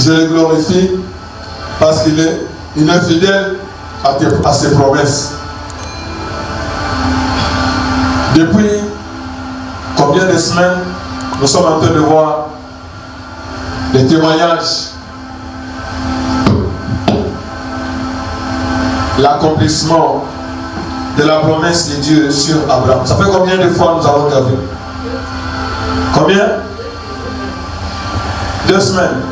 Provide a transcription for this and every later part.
Je le glorifie parce qu'il est fidèle à ses promesses. Depuis combien de semaines nous sommes en train de voir des témoignages, l'accomplissement de la promesse de Dieu sur Abraham. Ça fait combien de fois nous avons vu? Combien? 2 semaines.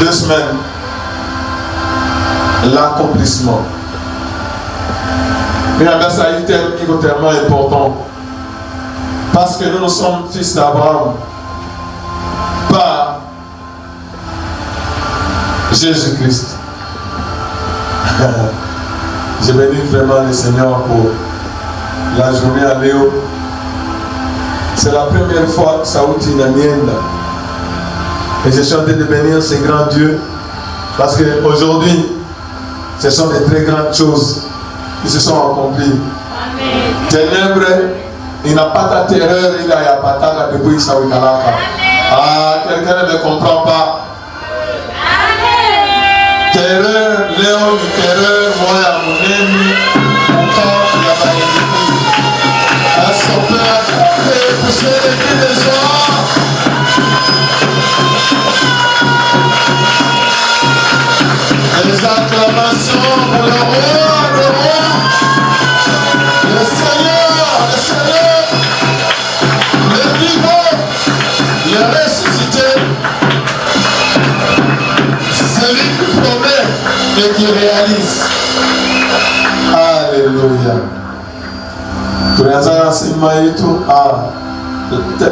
Deux semaines. L'accomplissement. Mais ça a été tellement important. Parce que nous sommes fils d'Abraham. Par Jésus-Christ. Je bénis vraiment le Seigneur pour la journée à Léo. C'est la première fois que ça outil n'amienne. Et je suis en train de bénir ce grand Dieu. Parce qu'aujourd'hui, ce sont des très grandes choses qui se sont accomplies. Ténèbres, il n'a pas ta terreur, il a pas ta depuis Saouikalaka. Ah, quelqu'un ne me comprend pas. Terreur, Léon, terreur, moi, à mon ennemi, mon corps, il y a pas de à son père, et pousser les cris de joie. Les acclamations pour le roi, le Seigneur, le vivant, le ressuscité, celui qui promet et qui réalise. Alléluia.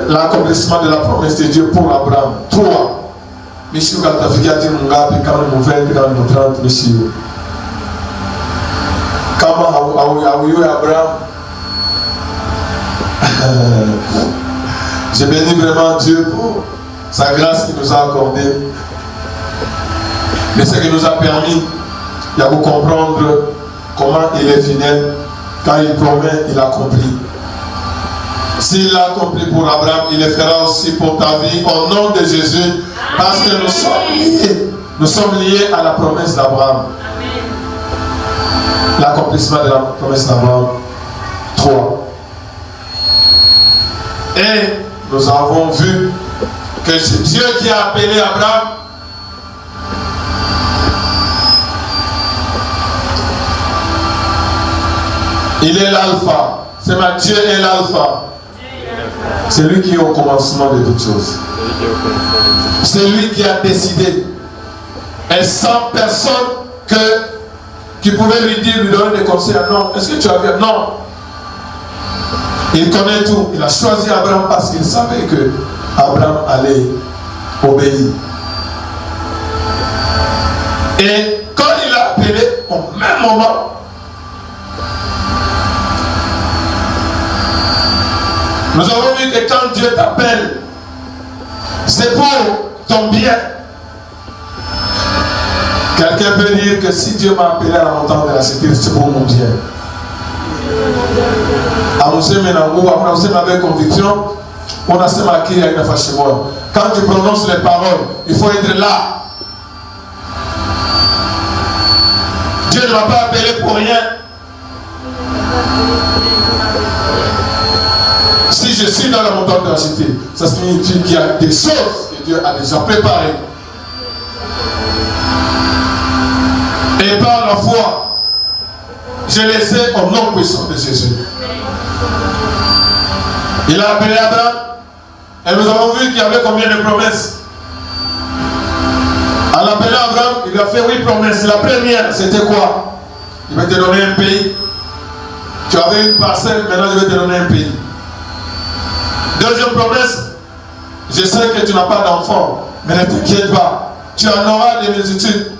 L'accomplissement de la promesse de Dieu pour Abraham. 3. Monsieur Kaltafikati Mungapi, quand nous 20, quand nous 30, monsieur. Comment a-eu Abraham? Je bénis vraiment Dieu pour sa grâce qu'il nous a accordée. Mais ce qui nous a permis de comprendre comment il est fidèle. Quand il promet, il accomplit. S'il l'a accompli pour Abraham, il le fera aussi pour ta vie au nom de Jésus. Parce que nous sommes liés. Nous sommes liés à la promesse d'Abraham. L'accomplissement de la promesse d'Abraham. 3. Et nous avons vu que c'est Dieu qui a appelé Abraham. Il est l'alpha. C'est ma Dieu est l'alpha. C'est lui qui est au commencement de toutes choses. C'est lui qui a décidé. Et sans personne qui pouvait lui dire, lui donner des conseils. Non, est-ce que tu as vu? Non. Il connaît tout. Il a choisi Abraham parce qu'il savait que Abraham allait obéir. Et quand il a appelé, au même moment, nous avons vu que quand Dieu t'appelle, c'est pour ton bien. Quelqu'un peut dire que si Dieu m'a appelé à la montagne de la cité, c'est pour mon bien. Avec conviction, on a marqué à une fois chez moi. Quand tu prononces les paroles, il faut être là. Dieu ne m'a pas appelé pour rien. Si je suis dans la montagne de la cité, ça signifie qu'il y a des choses que Dieu a déjà préparées. Et par la foi, je les ai au nom puissant de Jésus. Il a appelé Abraham. Et nous avons vu qu'il y avait combien de promesses. En l'appelant Abraham, il lui a fait 8 promesses. La première, c'était quoi? Il va te donner un pays. Tu avais une parcelle, maintenant je vais te donner un pays. Deuxième promesse, je sais que tu n'as pas d'enfant, mais ne t'inquiète pas, tu en auras des multitudes.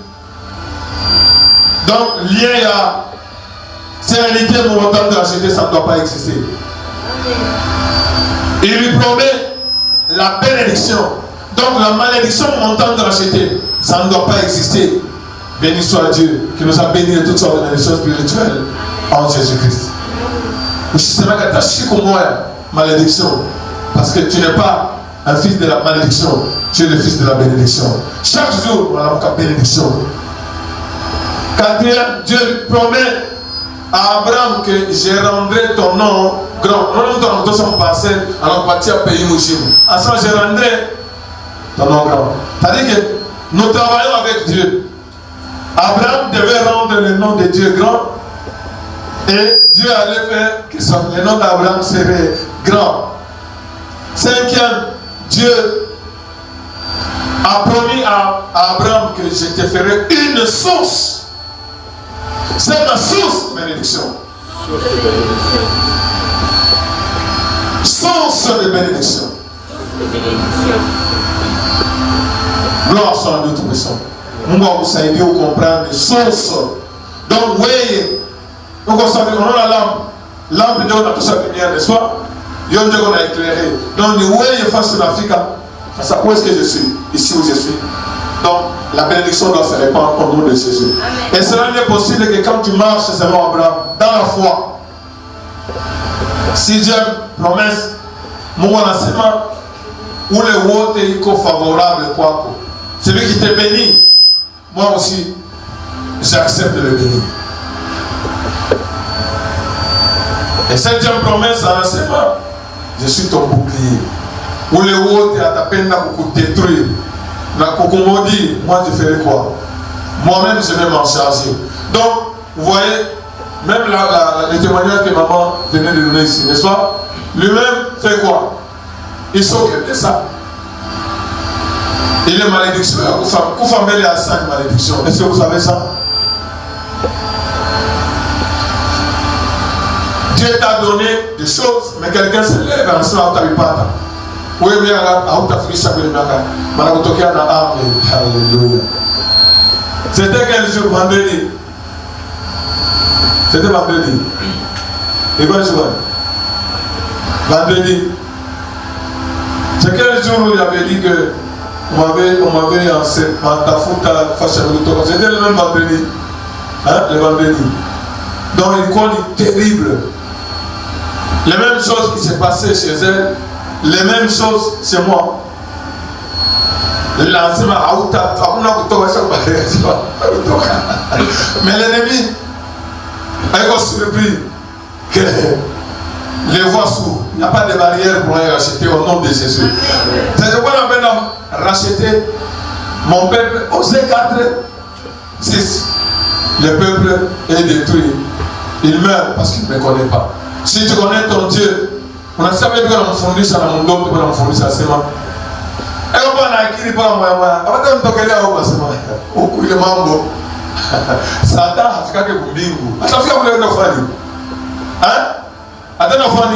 Donc, lié à sérénité momentane de la cité, ça ne doit pas exister. Il lui promet la bénédiction. Donc, la malédiction momentane de la cité, ça ne doit pas exister. Béni soit Dieu qui nous a bénis de toutes sortes de bénédictions spirituelles en Jésus-Christ. Malédiction. Parce que tu n'es pas un fils de la malédiction, tu es le fils de la bénédiction. Chaque jour, on a la bénédiction. Quatrième, Dieu promet à Abraham que je rendrai ton nom grand. On nous sommes passés à la partie à pays Mouchim. Ensemble, je rendrai ton nom grand. C'est-à-dire que nous travaillons avec Dieu. Abraham devait rendre le nom de Dieu grand. Et Dieu allait faire que le nom d'Abraham serait grand. Cinquième, Dieu a promis à Abraham que je te ferai une source. C'est ma source de bénédiction. Source de bénédiction. Gloire soit à Dieu Tout-Puissant. Nous allons vous aider à comprendre les sources. Donc, oui, nous allons la lampe. Lampe de tout ça lumière, n'est-ce pas? Dieu nous a éclairé. Donc, oui, face à l'Afrique. Où est-ce que je suis? Ici où je suis. Donc, la bénédiction doit se répandre au nom de Jésus. Amen. Et cela n'est possible que quand tu marches selon Abraham, dans la foi. Sixième promesse, mon enseignement, où le vote est favorable, quoi. Celui qui te bénit, moi aussi, j'accepte de le bénir. Et septième promesse, en enseignement, je suis ton bouclier. Où le vote est à ta peine pour te détruire. Moi je ferai quoi? Moi-même je vais m'en charger. Donc, vous voyez, même le témoignage que maman venait de donner ici, n'est-ce pas? Lui-même fait quoi? Il s'occupe de ça. Il est malédiction. Koufamel est à 5 malédictions. Est-ce que vous savez ça? Dieu t'a donné des choses, mais quelqu'un se lève en soi, tu n'as pas. Oui, mais alléluia. C'était quel jour? Vendredi. C'était vendredi. Et quoi je vois? Vendredi. C'est quel jour où il avait dit que on m'avait enseigné c'était le même vendredi. Hein? Le vendredi. Donc il connaît terrible. Les mêmes choses qui s'est passées chez elle. Les mêmes choses chez moi. Mais l'ennemi a surpris que les voies s'ouvrent. Il n'y a pas de barrière pour les racheter au nom de Jésus. C'est ce qu'on appelle racheter mon peuple. Osée 4, 6. Le peuple est détruit. Il meurt parce qu'il ne me connaît pas. Si tu connais ton Dieu, on a savait que on fondit ça dans mon dos, on a fondé ça c'est moi. Et on va n'acquérir pas moi. On va te toquer là au passement. Au coup il est mambo. Satan a fait que vous bingo. Attends, vous voulez nous faire. Hein? Attends, nous faire.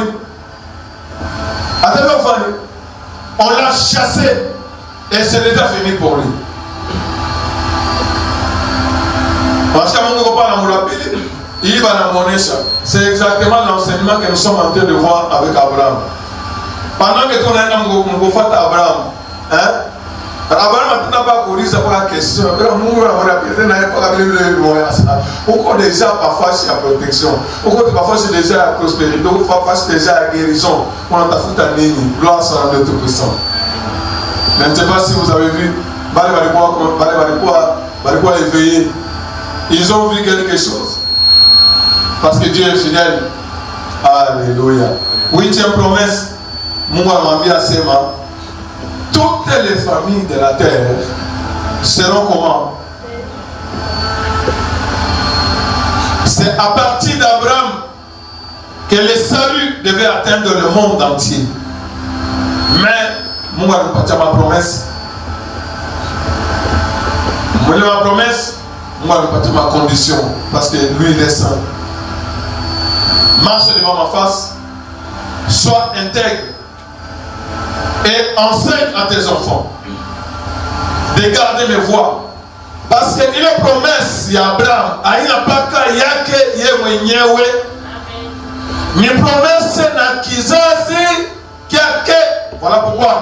Attends, nous faire. On l'a chassé et c'est déjà fini pour lui. Parce que mon copain a moulapé. Il va la monnaie ça. C'est exactement l'enseignement que nous sommes en train de voir avec Abraham. Pendant que ton âme nous fait Abraham, hein? Abraham n'a pas couru ça pour la question. Pourquoi déjà parfois c'est la protection? Pourquoi parfois c'est déjà la prospérité? Parfois c'est déjà la guérison? On a foutu à Nini. Gloire soit à Dieu Tout-Puissant. Je ne sais pas si vous avez vu. Barikwa éveillé. Ils ont vu quelque chose. Parce que Dieu est fidèle. Alléluia. Huitième promesse. Toutes les familles de la terre seront comment? C'est à partir d'Abraham que le salut devait atteindre le monde entier. Mais, moi, je ma promesse. Moi, ma promesse. Moi, je ma condition. Parce que lui, il est saint. Marche devant ma face, sois intègre et enseigne à tes enfants de garder mes voies. Parce qu'il est promesse, il y a Abraham, il n'y a pas qu'à yake yemwenyewe. Mes promesses n'a kizazi kyake. Voilà pourquoi.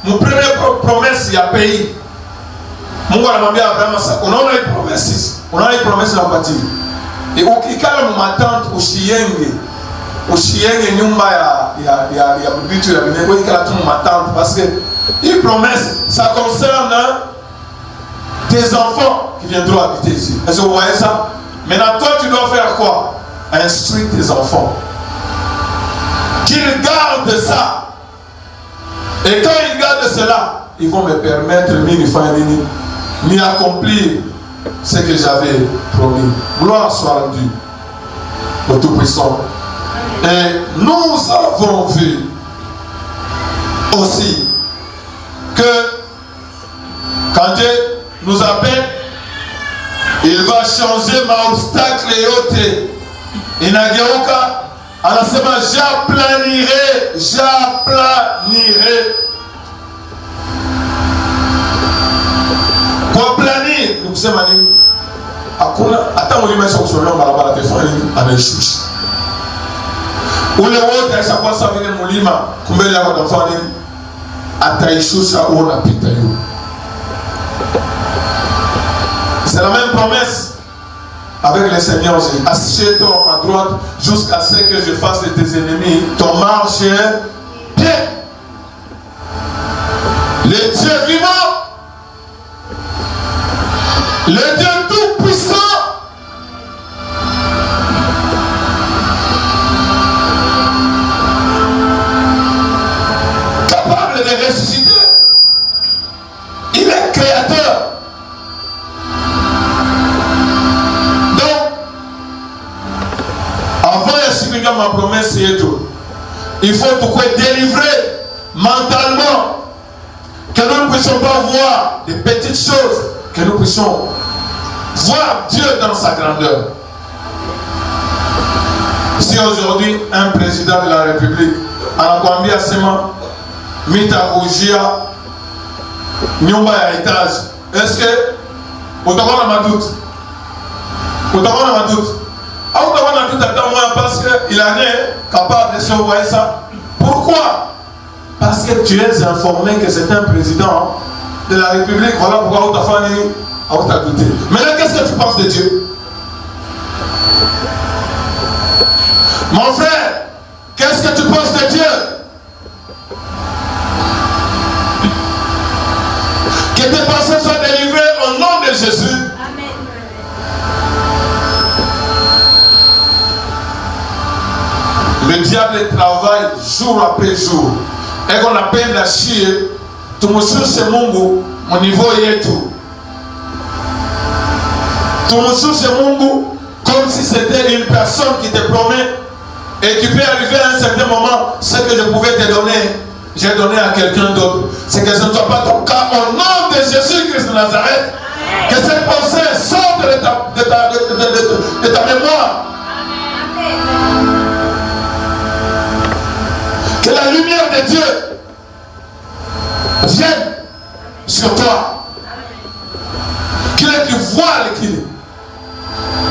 Mon premier promesse, il y a pays. Mon gars m'a dit à Abraham, on a une promesse. On a une promesse dans la partie. Et au kikala m'attend au chiyenge. Oshienge nyumba ya bitu ya bine oui kala tout m'attend parce que une promesse ça concerne tes enfants qui viendront habiter ici. Est-ce que vous voyez ça? Maintenant toi tu dois faire quoi? Instruire tes enfants qu'ils gardent ça. Et quand ils gardent cela, ils vont me permettre m'y accomplir ce que j'avais promis. Gloire soit rendue au Tout-Puissant. Et nous avons vu aussi que quand Dieu nous appelle, il va changer ma obstacle et ôter. Inageuka anasema j'aplanirai. Kwa planir ni kusema nini? Hakuna hata mlimesha kusomea barabara tefani anaishusha. Ule wote aishakuwa sawa vile mlima kumbele yako atafanya nini? Ataishusha unapita hiyo. C'est la même promesse avec le Seigneur. Assieds-toi à ma droite jusqu'à ce que je fasse de tes ennemis ton marche pied. Le Dieu vivant, le Dieu tout-puissant, capable de ressusciter. Il est créateur. Ma promesse est tout. Il faut tout délivrer mentalement, que nous ne puissions pas voir des petites choses, que nous puissions voir Dieu dans sa grandeur. Si aujourd'hui un président de la République anakuambia sema mitakujia nyumba ya étage, est-ce que utakuwa na madoute? Utakuwa na madoute? Parce qu'il en est capable de se voir ça. Pourquoi? Parce que tu es informé que c'est un président de la République. Voilà pourquoi tu as douté. Maintenant, qu'est-ce que tu penses de Dieu? Mon frère, qu'est-ce que tu penses de Dieu? Que tes pensées soient délivrées au nom de Jésus. Le diable travaille jour après jour. Et qu'on appelle la chier, tout le monde Mungu, mon niveau est tout. Tout le monde Mungu, comme si c'était une personne qui te promet et qui peut arriver à un certain moment, ce que je pouvais te donner, j'ai donné à quelqu'un d'autre. C'est que ce ne soit pas ton cas. Au nom de Jésus-Christ de Nazareth, que cette pensée sorte de ta mémoire. Que la lumière de Dieu vienne sur toi. Qu'il ait du voile qu'il est.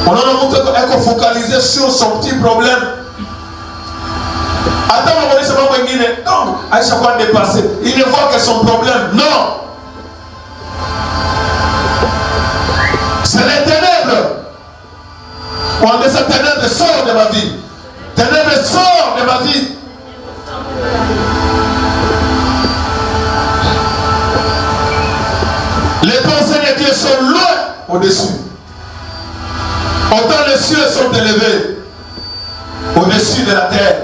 On a montré qu'on est focalisé sur son petit problème. Attends, on va dire non, à chaque fois dépassé. Il ne voit que son problème. Non. C'est les ténèbres. On dit cette ténèbre sort de ma vie. Ténèbres sort de ma vie. Les pensées de Dieu sont loin au-dessus. Autant les cieux sont élevés au-dessus de la terre.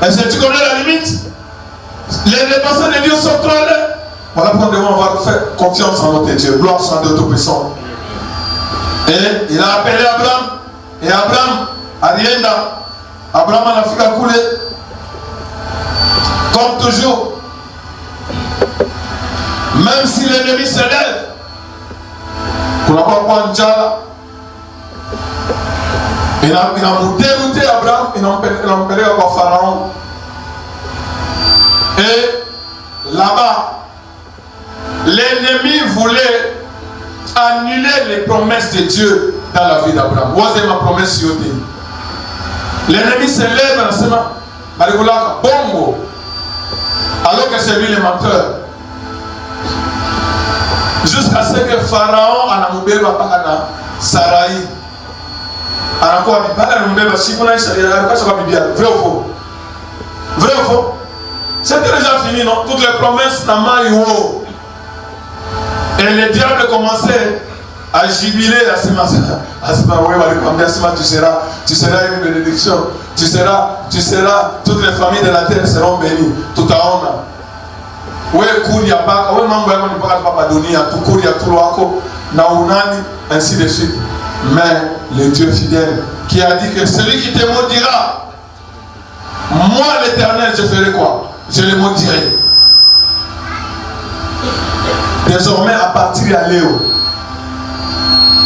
Est-ce que tu connais la limite? Les pensées de Dieu sont trop loin. Voilà pourquoi nous devons avoir fait confiance en notre Dieu. Gloire soit de Tout-Puissant. Et il a appelé Abraham. Et Abraham, Arienda, Abraham a fait couler. Comme toujours, même si l'ennemi se lève, pour avoir Njala, il a dérouté Abraham, il a empêché Pharaon. Et là-bas, l'ennemi voulait annuler les promesses de Dieu dans la vie d'Abraham. Moi, c'est ma promesse sur Dieu. L'ennemi se lève dans ce moment, bongo. Alors que c'est lui le menteur. Jusqu'à ce que Pharaon a Sarai. anakuwa bibala na mbeba siku na alikuwa kwa Biblia. Vrai ou faux? Vrai ou faux? C'était déjà fini, non? Toutes les promesses n'a pas eu. Et le diable commençait à jubiler à ce moment. Tu seras une bénédiction. Tu seras, toutes les familles de la terre seront bénies. Tout à l'heure. Oui, Kouria Baka, oui, Mambo Yamon Papa Donia, tout Kouria Touloako, Naounani, ainsi de suite. Mais le Dieu fidèle qui a dit que celui qui te maudira, moi l'Éternel, je ferai quoi? Je le maudirai. Désormais, à partir de Léo,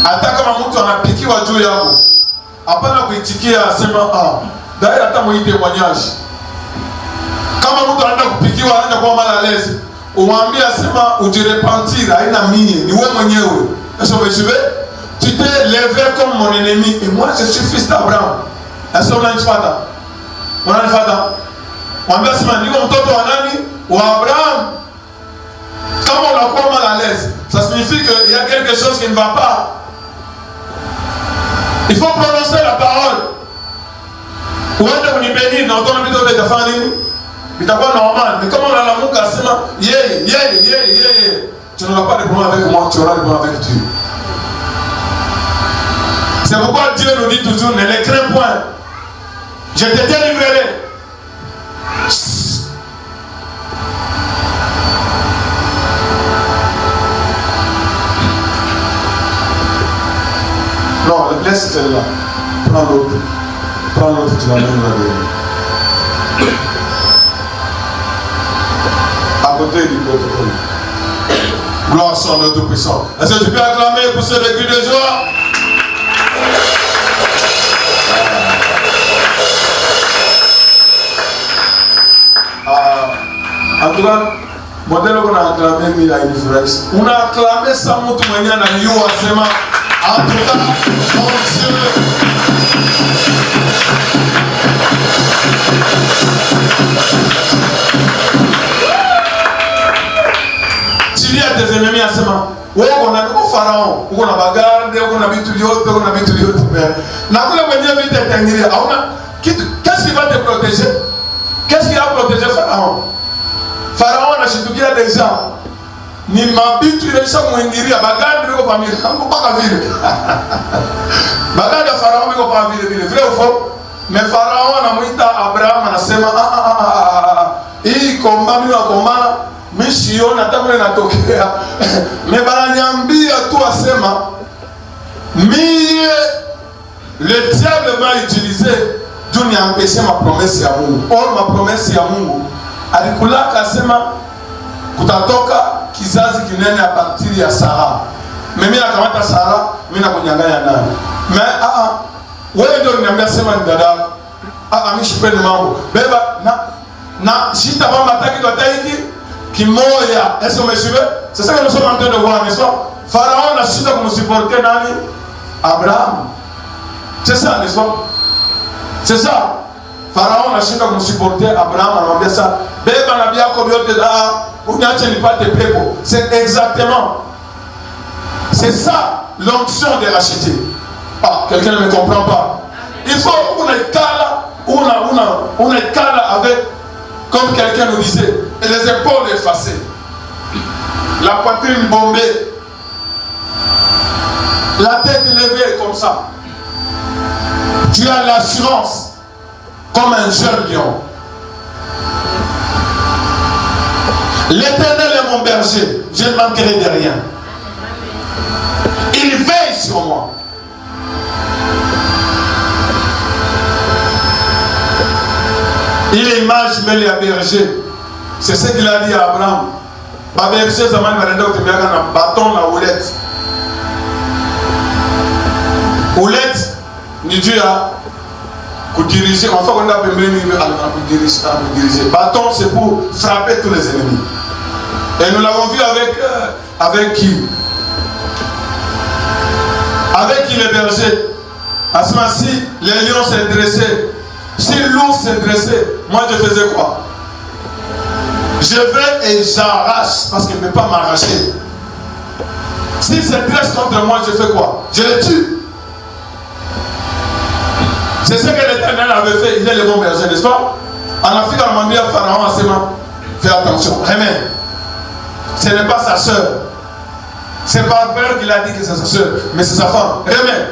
attends comme on a piqué à Dieu Yako. Après, on a critiqué à Sema. D'ailleurs, attends mon témoignage. Kama mtu anaenda kupikiwa anaenda kuwa mal à l'aise, uambie asema ujirepentir haina mie, ni wewe mwenyewe. Est-ce que tu veux? Tu t'es levé comme mon ennemi et moi je suis fils d'Abraham. Est-ce que unanifata? Unanifata? Mwambie asema niko mtoto wa nani? Wa Abraham. Kama unakuwa mal à l'aise, ça signifie qu'il y a quelque chose qui ne va pas. Il faut prononcer la parole. Uende kunibeni na utona vitu vya kufanya nini? Itakuwa normal. Mais comme on a l'amour cassement, tu n'auras pas de problème avec moi, tu auras des problèmes avec Dieu. C'est pourquoi Dieu nous dit toujours, ne les crains point. Je te délivrerai. Non, laisse celle-là. Prends l'autre. Prends l'autre, tu l'amènes là-dedans. À côté du protocole. Gloire soit notre puissant. Est-ce que tu peux acclamer pour ce vécu de joie? En tout cas, modèle qu'on a acclamé, il a une différence. On a acclamé ça, mon tout le monde a eu en tout cas, mon Dieu. Tu dis à tes ennemis à ce moment, on a un pharaon, on a bagarre, on a bitu l'autre, on a bitu l'autre. Qu'est-ce qui va te protéger? Qu'est-ce qui va protéger Pharaon? Pharaon a chitukia déjà. Ni mabitu déjà mwingiria bagarre biko pa milango mpaka vile. Bagarre ya Pharaon biko pa vile. Vrai ou faux? Mais Pharaon anamuita Abraham anasema hii komba mimi nakomana mimi siona hata kule natokea. Mais bananiambia tu asema mie le diable m'a utilisé Dieu ni empêché ma promesse ya Mungu. Or ma promesse ya Mungu alikulaka asema kutatoka kizazi kinene a partir ya Sara. Mimi nakamata Sara, mimi nakunyang'anya nani? Mais wewe ndio unaniambia sema ni dada. Mimi sipendi mambo. Beba na shita mama taki kwa taiki kimoya. Est-ce que vous me suivez? C'est ça que nous sommes en train de voir, n'est-ce pas? Pharaon n'a shita comme supporter nani? Abraham. C'est ça, n'est-ce pas? C'est ça. Pharaon n'a shita comme supporter Abraham, anamwambia ça. Beba na biako biote uniache nipate pepo. C'est exactement. C'est ça l'onction de racheter. Quelqu'un ne me comprend pas. Il faut on est calme avec, comme quelqu'un nous disait, et les épaules effacées, la poitrine bombée, la tête levée comme ça. Tu as l'assurance comme un jeune lion. L'Éternel est mon berger, je ne manquerai de rien. Il veille sur moi. Il est image mêlée à berger. C'est ce qu'il a dit à Abraham. Ma berger, ça m'a dit que un bâton la houlette. Houlette, ni Dieu a diriger. Enfin, on a diriger. Bâton, c'est pour frapper tous les ennemis. Et nous l'avons vu avec qui? Avec qui les bergers? À ce moment-ci, les lions s'est dressé. Si l'ours s'est dressé, moi je faisais quoi? Je vais et j'arrache parce qu'il ne peut pas m'arracher. S'il se dresse contre moi, je fais quoi? Je le tue. C'est ce que l'Éternel avait fait. Il est le bon berger, n'est-ce pas? En Afrique, on m'a dit à Pharaon à ses mains. Fais attention. Amen. Ce n'est pas sa soeur. C'est pas père qui a dit que c'est sa soeur, mais c'est sa femme. Amen.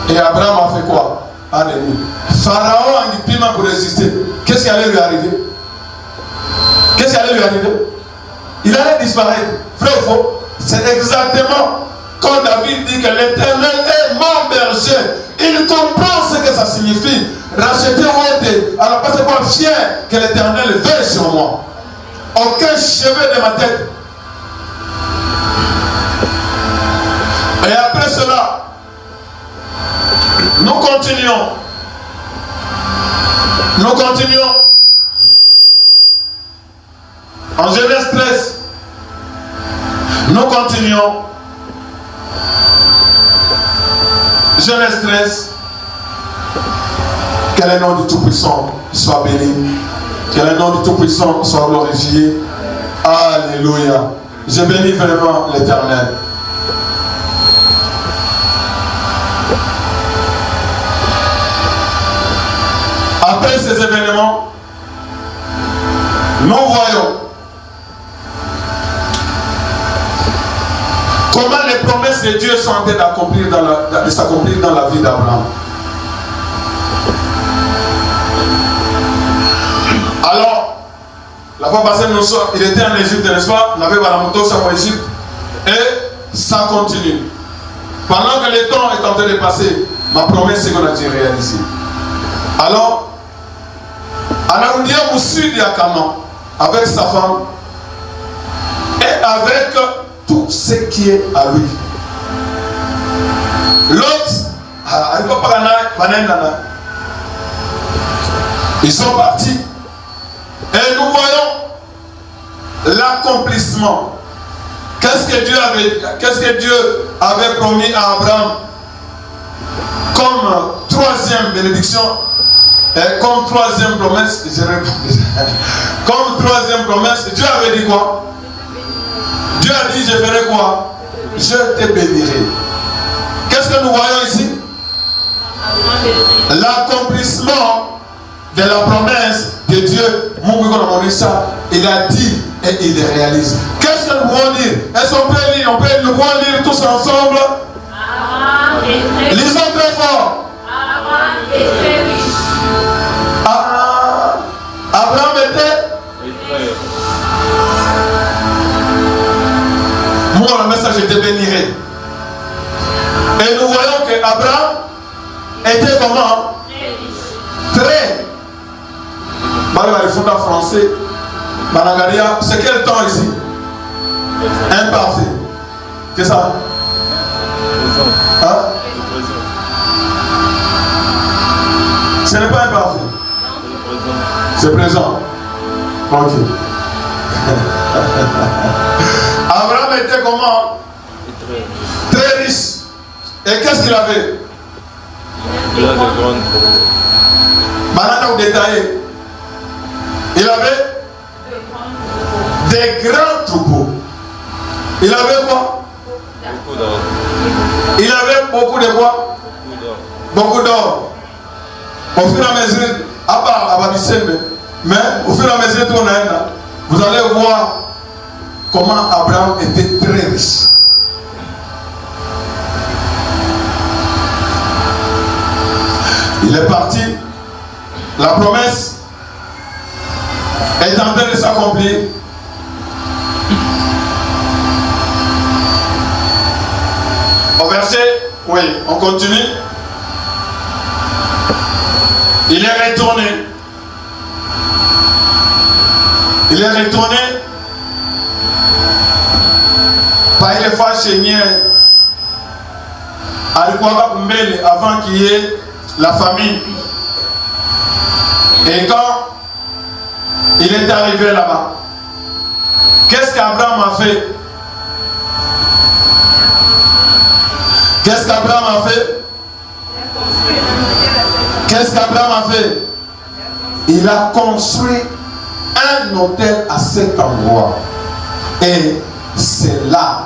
Et Abraham a fait quoi? Alléluia. Pharaon a dit piment pour résister. Qu'est-ce qui allait lui arriver? Qu'est-ce qui allait lui arriver? Il allait disparaître. Vrai ou faux? C'est exactement quand David dit que l'Éternel est mon berger. Il comprend ce que ça signifie. Racheter ou être. Alors parce que moi fier que l'Éternel veille sur moi. Aucun cheveu de ma tête. Et après cela, nous continuons. Nous continuons. En Genèse 13, nous continuons. Genèse 13. Que le nom du Tout-Puissant soit béni. Que le nom du Tout-Puissant soit glorifié. Alléluia. Je bénis vraiment l'Éternel. Après ces événements, nous voyons comment les promesses de Dieu sont en train de s'accomplir dans la vie d'Abraham. Alors, la fois passée, il était en Égypte, n'est-ce pas? On avait la moto en Égypte. Et ça continue. Pendant que le temps est en train de passer, ma promesse, c'est qu'on a déjà réalisé. Alors, Anaoudia Moussi de Akaman, avec sa femme, et avec tout ce qui est à lui. L'autre, ils sont partis. Et nous voyons l'accomplissement. Qu'est-ce que Dieu avait promis à Abraham comme troisième bénédiction, comme troisième promesse. Comme troisième promesse, Dieu avait dit quoi? Dieu a dit, je ferai quoi? Je te bénirai. Qu'est-ce que nous voyons ici? L'accomplissement de la promesse de Dieu. Il a dit et il réalise. Qu'est-ce que nous pouvons dire? Est-ce qu'on peut lire? Nous pouvons lire tous ensemble. Lisons très fort. Abraham est très riche. Abraham était. Moi, le message, je te bénirai. Et nous voyons que Abraham était comment? Très. Malgré le fondement français, c'est quel temps ici? Imparfait. C'est ça? Hein? Ce n'est pas imparfait. C'est présent. Ok. Abraham était comment? Très riche. Et qu'est-ce qu'il avait? Banana ou détaillé. Il avait des grands troupeaux. Il avait quoi? Beaucoup d'or. Il avait beaucoup de quoi? Beaucoup d'or. Au fur et à mesure, mais au fur et à mesure vous allez voir comment Abraham était très riche. Il est parti. La promesse est en train de s'accomplir. Au verset, oui, on continue. Il est retourné. Il est retourné par une fois chez Nier avant qu'il y ait la famine. Et quand il est arrivé là-bas, qu'est-ce qu'Abraham a fait? Qu'est-ce qu'Abraham a fait? Qu'est-ce qu'Abraham a fait? Il a construit un hôtel à cet endroit. Et c'est là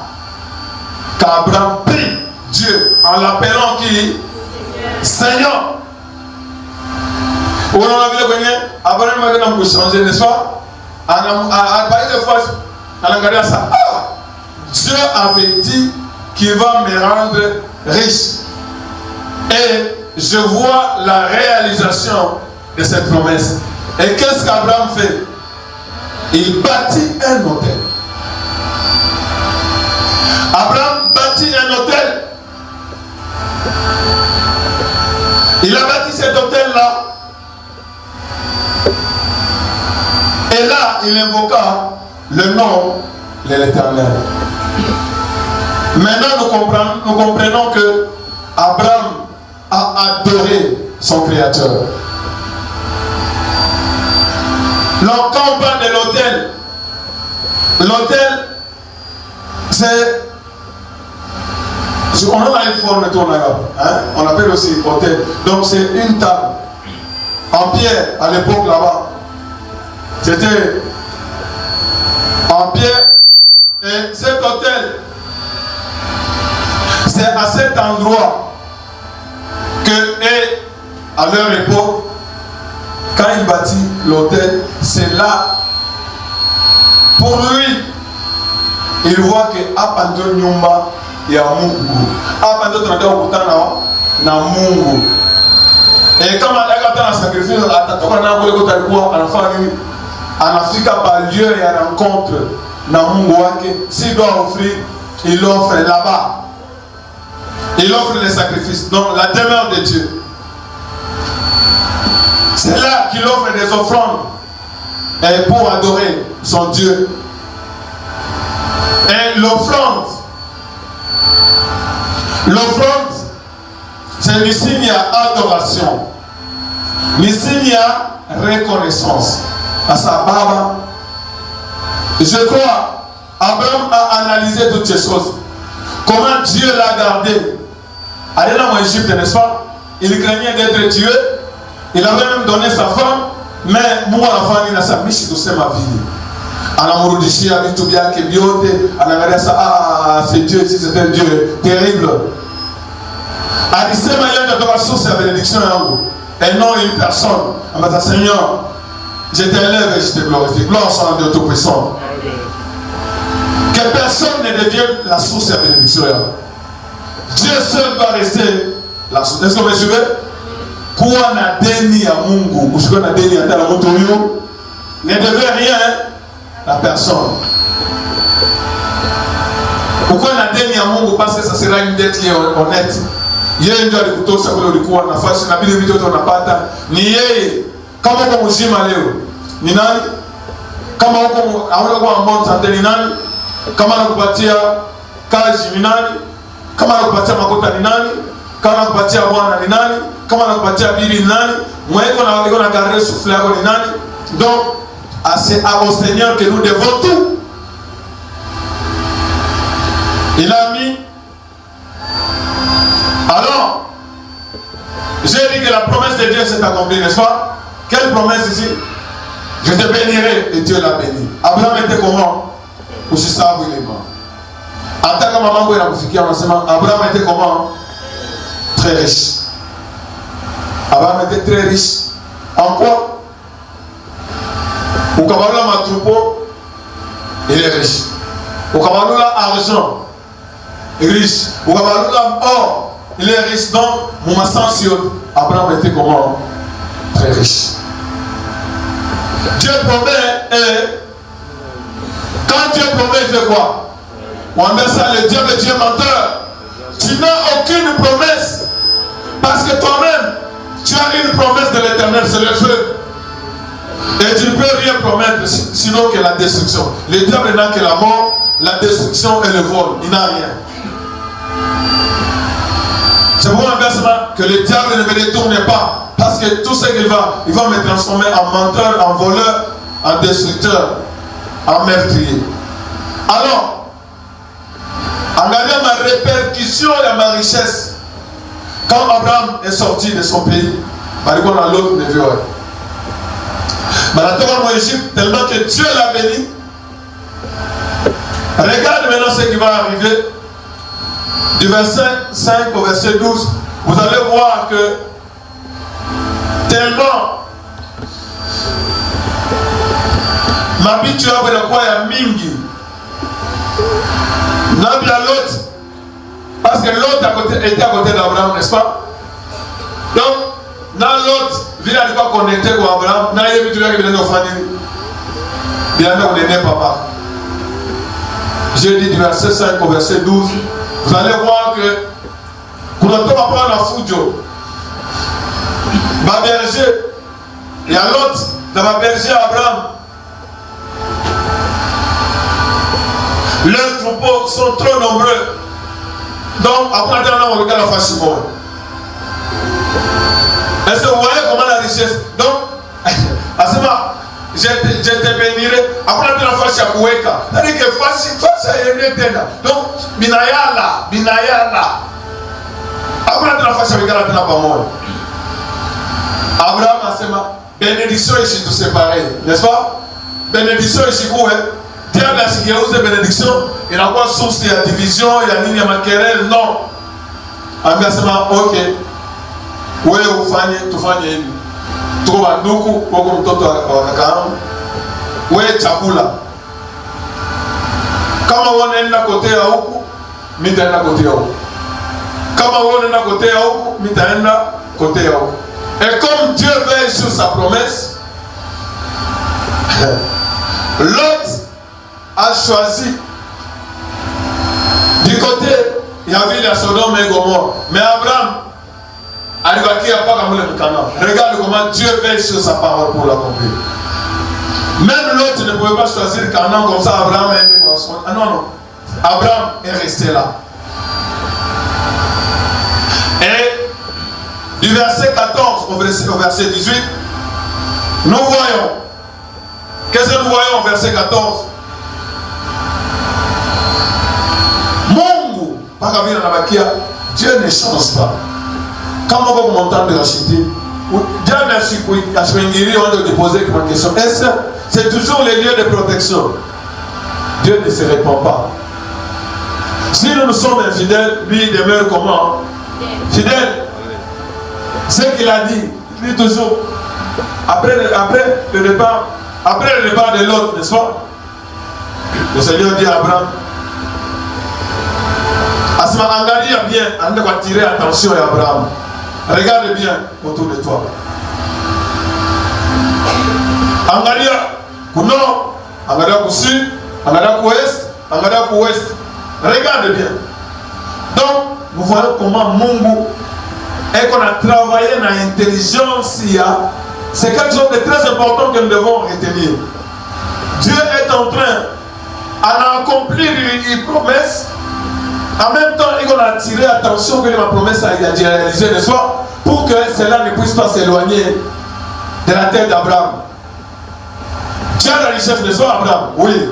qu'Abraham prie Dieu en l'appelant qui? Seigneur. On a vu le gagner, Abraham a dit changer, n'est-ce pas? À partir de fois, on a regardé ça. Dieu avait dit qu'il va me rendre riche. Et je vois la réalisation de cette promesse. Et qu'est-ce qu'Abraham fait? Il bâtit un hôtel. Abraham bâtit un hôtel. Il a bâti cet hôtel-là. Et là, il invoqua le nom de l'Éternel. Maintenant, nous comprenons que Abraham a adoré son Créateur. Donc, quand on parle de l'autel, c'est... On a une forme de tournage, on appelle aussi autel. Donc, c'est une table en pierre à l'époque là-bas. C'était en pierre. Et cet autel, c'est à cet endroit que, et à leur époque, quand il bâtit l'autel, c'est là, pour lui, il voit que Apando Nyumba et à Mungu. Apando Trada Okutana na Mungu. Et comme il a un sacrifice, en Afrique, par lieu et à rencontre, s'il doit offrir, il l'offre là-bas. Il offre les sacrifices. Donc la demeure de Dieu. C'est là qu'il offre des offrandes et pour adorer son Dieu. Et l'offrande, c'est le signe à adoration, le signe à reconnaissance à sa baba. Je crois, Abraham a analysé toutes ces choses. Comment Dieu l'a gardé. Allez dans l'Égypte, n'est-ce pas? Il craignait d'être tué. Il avait même donné sa femme. Mais moi, la femme, il a sa mission de ma vie. Alors, c'est Dieu, si c'est un Dieu terrible. Et non une personne. Seigneur, je t'élève et je te glorifie. Gloire soit à Dieu Tout-Puissant. Que personne ne devienne la source de la bénédiction. Dieu seul doit rester la source. Est-ce que vous me suivez? Quoi n'a déni à Mungu, ou ce qu'on a déni à Talamotorio, ne devait rien à la personne. Pourquoi on a déni à Mungu? Parce que ça sera une dette qui est honnête. Yeye ndio alikutosa kule ulikuwa nafasi na vile vitu unapata ni yeye. Kama uko mzima leo ni nani? Kama uko hauna mbona sante ni nani? Kama nakupatia kazi ni nani? Kama nakupatia makuta ni nani? Kama nakupatia bwana ni nani? Kama nakupatia bili ni nani? Mweko na garder souffle yako ni nani? Donc c'est au Seigneur que nous devons tout. Il a mis. Alors, j'ai dit que la promesse de Dieu s'est accomplie, n'est-ce pas? Quelle promesse ici? Je te bénirai et Dieu l'a béni. Abraham était comment? Aussi ça, il est mort. Attaque maman, Abraham était comment? Très riche. Abraham était très riche. En quoi? Au Kabbalah, ma troupeau, il est riche. Au Kabbalah, argent, riche. Au Kabbalah, or, il est riche. Donc, mon sens, Abraham était comment? Très riche. Dieu promet et quand Dieu promet, il fait quoi? On met ça, le diable est Dieu menteur. Tu n'as aucune promesse parce que toi-même, tu as une promesse de l'Éternel, c'est le feu. Et tu ne peux rien promettre sinon que la destruction. Le diable n'a que la mort, la destruction et le vol. Il n'a rien. C'est pour un versement que le diable ne me détourne pas. Parce que tout ce qu'il va, il va me transformer en menteur, en voleur, en destructeur, en meurtrier. Alors, en regardant ma répercussion et ma richesse, quand Abraham est sorti de son pays, par exemple, dans l'autre de Dieu, tellement que Dieu l'a béni. Regarde maintenant ce qui va arriver. Du verset 5 au verset 12, vous allez voir que tellement Mabitu yabo inakuwa ya mingi. Nabi ya Lot. Parce que Lot était à côté d'Abraham, n'est-ce pas? Donc, dans Lot, vile alikuwa connecté kwa Abraham, na yeye vitu vyake vinaenda kufanya nini? Vinaenda kunenea papa. J'ai dit du verset 5 au verset 12, vous allez voir que kunatoka pa na fujo. Ba berger, il y a Lot, dans ma berger Abraham. Leurs troupeaux sont trop nombreux. Donc, après, on regarde la face du monde. Est-ce que vous voyez comment la richesse? Donc, à ce moment, je te bénirai. Après, la face à Koueka. C'est-à-dire que face à Yénétena. Donc, Binayala. Après, la face à Koueka, la pas moi. Abraham a dit, bénédiction ici, tout séparé. N'est-ce pas? Bénédiction ici, quoi? Dieu a dit qu'il y a bénédiction. Il n'y a pas de source, il y a division, il y a ligne, il y a querelle. Non. Abraham a dit, ok. Wewe ufanye tufanye hivi. Tuko banduku kwa mtoto wa kakaangu. Wewe chakula. Kama unaenda kote ya huku, mimi nitaenda kote ya huku. Kama unaenda kote ya huku, mimi nitaenda kote ya huku. Et comme Dieu veille sur sa promesse, Lot a choisi du côté, il y avait la Sodome et Gomorrhe. Mais Abraham regarde comment Dieu veille sur sa parole pour l'accomplir. Même l'autre ne pouvait pas choisir Canaan comme ça. Abraham a aimé. Ah non, non. Abraham est resté là. Et du verset 14 au verset 18, nous voyons. Qu'est-ce que nous voyons au verset 14? Mungu, Dieu ne change pas. Quand on va monter de racheter, Dieu merci pour on te poser une question. Est-ce que c'est toujours les lieux de protection? Dieu ne se répond pas. Si nous sommes infidèles, lui il demeure comment? Fidèle. Ce qu'il a dit, il dit toujours. Après le départ de l'autre, n'est-ce pas? Le Seigneur dit à Abraham, Asma Angalia bien, on doit attirer attention à Abraham. Regarde bien autour de toi. Angalia au nord, angalia au sud, angalia au ouest, angalia au ouest. Regarde bien. Donc, nous voyons comment Mungu et qu'on a travaillé dans l'intelligence. C'est quelque chose de très important que nous devons retenir. Dieu est en train d'accomplir une promesse. En même temps, il a attiré attention que ma promesse a été réalisée, n'est-ce pas? Pour que cela ne puisse pas s'éloigner de la terre d'Abraham. Dieu a la richesse, n'est-ce pas, Abraham? Oui.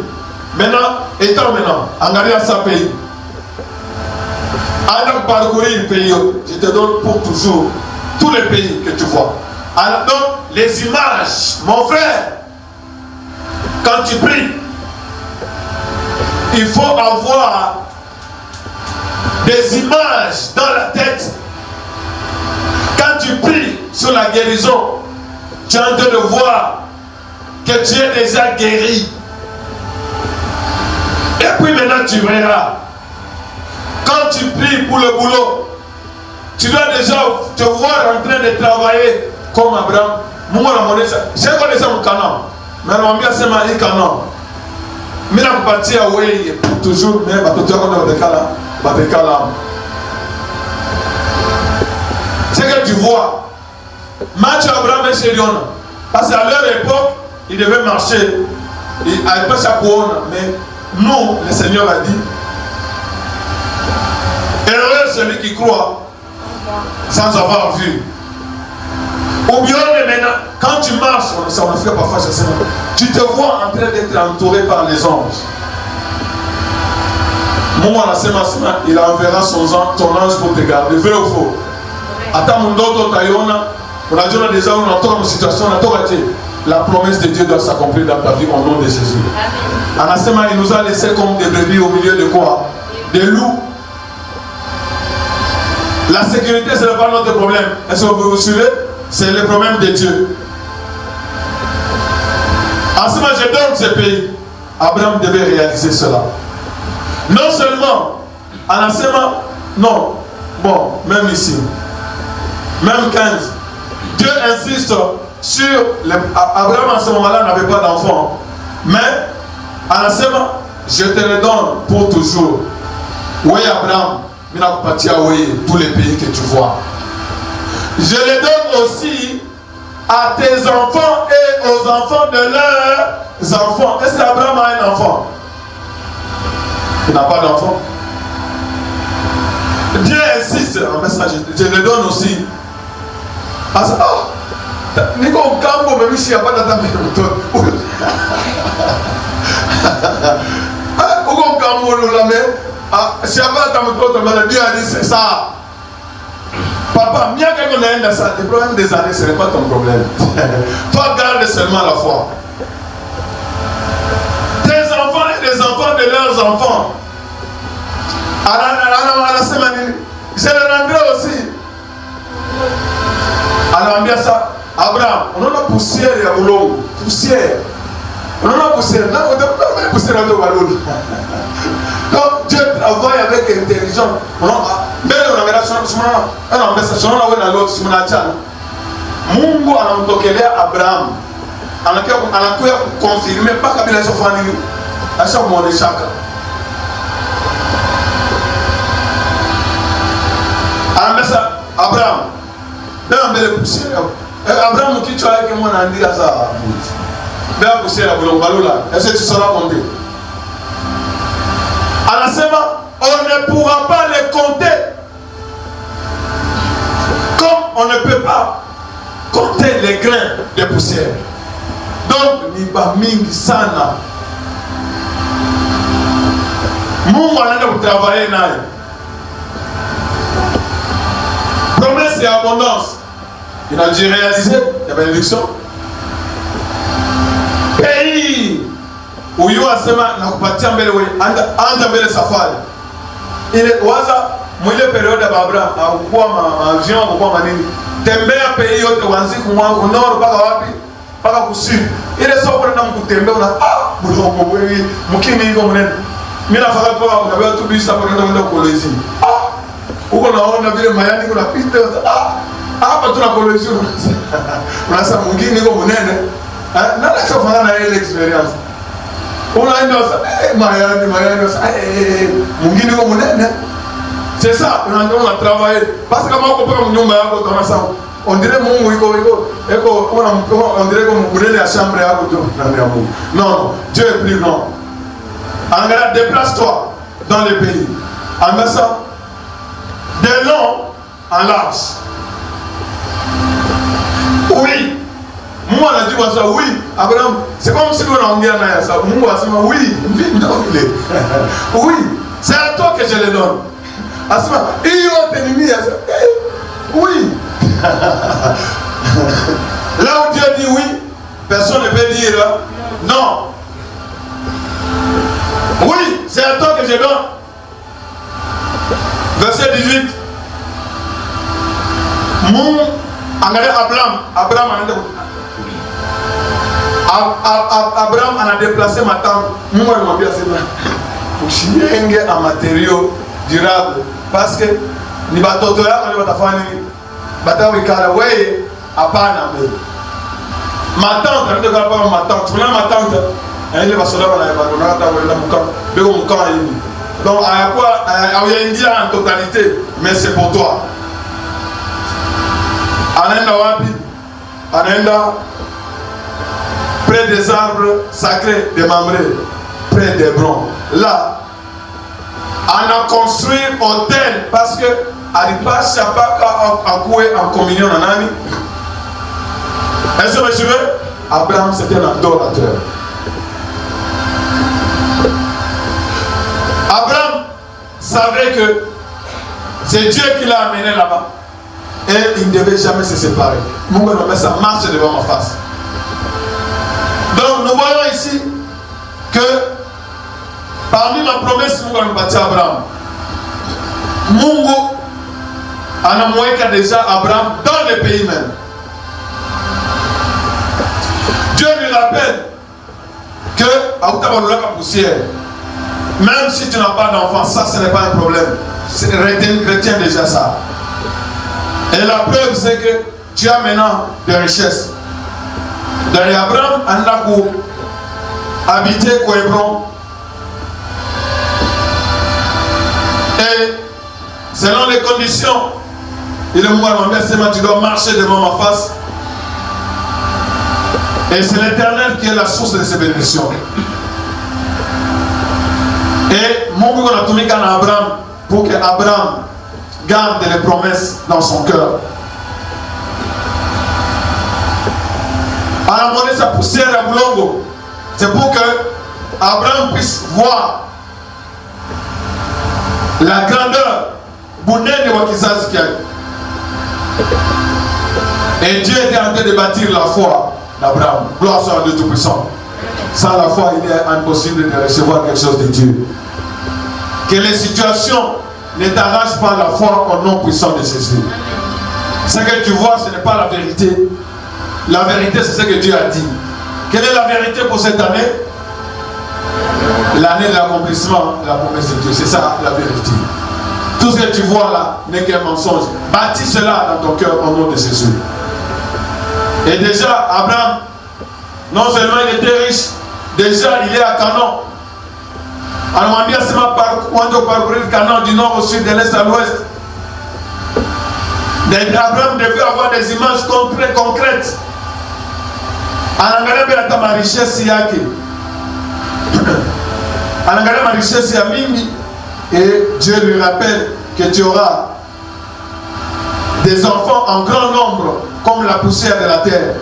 Maintenant, engagé à sa pays. Alors, parcourir le pays, je te donne pour toujours tous les pays que tu vois. Alors, donc, les images, mon frère, quand tu pries, il faut avoir des images dans la tête. Quand tu pries sur la guérison, tu es en train de voir que tu es déjà guéri. Et puis maintenant tu verras. Quand tu pries pour le boulot, tu dois déjà te voir en train de travailler comme Abraham. Je connais ça mon canon. Mais on m'a dit c'est canon. Mais la partie à oui toujours mais tu as c'est que tu vois, Mathieu Abraham et Chérion, parce qu'à leur époque, ils devaient marcher, ils n'avaient pas chaque couronne, mais nous, le Seigneur a dit, heureux celui qui croit sans avoir vu. Ou bien maintenant, quand tu marches, ça on le fait parfois, tu te vois en train d'être entouré par les anges. Il enverra ton ange pour te garder, vrai ou faux? Attends, mon d'autres taillona, on a déjà une situation, la promesse de Dieu doit s'accomplir dans ta vie au nom de Jésus. Anasema, il nous a laissé comme des brebis au milieu de quoi? Des loups. La sécurité, ce n'est pas notre problème. Est-ce que vous vous suivez? C'est le problème de Dieu. Ensuite, je donne ce pays. Abraham devait réaliser cela. Non seulement, en enseignement, non, bon, même ici, même 15, Dieu insiste sur, Abraham en ce moment-là n'avait pas d'enfant, mais en enseignement, je te le donne pour toujours. Oui, Abraham, oui, tous les pays que tu vois. Je les donne aussi à tes enfants et aux enfants de leurs enfants. Est-ce qu'Abraham a un enfant? Il n'a pas d'enfant. Dieu insiste en message. Je le donne aussi. Nico Kambo, même s'il n'y a pas d'attente. Si il n'y a pas d'attente, Dieu a dit c'est ça. Papa, bien qu'on ait dans ça, les problèmes des années, ce n'est pas ton problème. Toi, garde seulement la foi. Tes enfants et les enfants de leurs enfants. Je le rendrai aussi. Alors, on dit ça. Abraham, on a poussière et à boulot. Poussière. On a poussière. Non, on a poussière à boulot. Donc, Dieu travaille avec intelligence. Mungu anamtokelea Abraham, anakuja confirmer mpaka bila sofani ashamuoneshaka. Anambesa Abraham, ndio mbele pusiera. Abraham kichwa yake mwana andika saa mbuzi. Bea pusiera bulombalula, est-ce que tu sauras compter? Anasema on ne pourra pas les compter. Comme on ne peut pas compter les grains de poussière. Donc, ni ba mingi sana. Mungu anaenda kutravailler naye. Promesse et abondance. Il a dû réaliser la bénédiction. Pays où il y a sema na kupatia mbele wewe anda mbele safari. Ile waza mwile periode ya Abraham hakuwa avion hakuwa manini. Tembea pays yote wanzi kumwangu nord mpaka wapi? Mpaka kusini. Ile soko na mkutembea una bulongo wewe mkimi iko mnene. Mimi nafaka kwa unabeba tu bisa kwa kwenda kolezi. Uko naona vile mayani kuna pita hapa tuna kolezi unasema mwingine iko mnene. Nani akifanya na ile experience? Unaenda mayani mwingine iko mnene. C'est ça, on a travaillé. Parce que quand on peut nyumba yako utaona sawa. On dirait Mungu iko on dirait comme mwenye ya chambre yako tu ndani ya Mungu. Non, Dieu est plus grand. Angara, déplace-toi dans le pays. En ça de long en large. Oui. Mungu anajua ça oui. Abraham, c'est comme si on ongea naye ça. Mungu asema oui, oui. C'est à toi que je le donne. Asma, oui. Là où Dieu dit oui, personne ne peut dire non. Oui, c'est à toi que je donne. Verset 18. Abraham a déplacé ma tente. Moi, je m'en bien c'est en matériaux durables. Parce que ni batoto yako ni batafanya nini? Batawi kala wewe hapana mbele. Matante ndio kala pa matante. Kuna matante ile basoda bana ba hata wenda mukama. Bego mukama hivi. Donc ayakuwa ayaingia en totalité, mais c'est pour toi. Anaenda wapi? Anaenda près des arbres sacrés de Mamré, près d'Hébron. Là, on a construit un hôtel parce que Alipa Shabaka a coué en communion en ami. Est-ce que vous suivez? Abraham c'était un adorateur. Abraham savait que c'est Dieu qui l'a amené là-bas. Et il ne devait jamais se séparer. Mon gars, ça marche devant ma face. Donc nous voyons ici que parmi ma promesse, Mungu anampatia Abraham. Mungu anamweka déjà Abraham dans le pays même. Dieu lui rappelle que la poussière, même si tu n'as pas d'enfant, ça ce n'est pas un problème. Retiens déjà ça. Et la preuve c'est que tu as maintenant des richesses. Derrière Abraham, on a habité Hébron. Et selon les conditions, il est mort, tu dois marcher devant ma face. Et c'est l'Éternel qui est la source de ces bénédictions. Et mon Dieu, on a tout mis à Abraham pour que Abraham garde les promesses dans son cœur. À la monnaie, sa poussière à Boulongo, c'est pour que Abraham puisse voir la grandeur de Wakizaz qui a. Et Dieu était en train de bâtir la foi d'Abraham. Gloire soit à Dieu Tout-Puissant. Sans la foi, il est impossible de recevoir quelque chose de Dieu. Que les situations ne t'arrachent pas la foi au nom puissant de Jésus. Ce que tu vois, ce n'est pas la vérité. La vérité, c'est ce que Dieu a dit. Quelle est la vérité pour cette année? L'année de l'accomplissement de la promesse de Dieu. C'est ça la vérité. Tout ce que tu vois là n'est qu'un mensonge. Bâtis cela dans ton cœur au nom de Jésus. Et déjà, Abraham, non seulement il était riche, déjà il est à Canaan. Alors on a bien parcourir Canaan du nord au sud, de l'est à l'ouest. Abraham devait avoir des images concrètes. Anangalia ma richesse yake. Anangalia ma richesse ya mingi. Et Dieu lui rappelle que tu auras des enfants en grand nombre comme la poussière de la terre.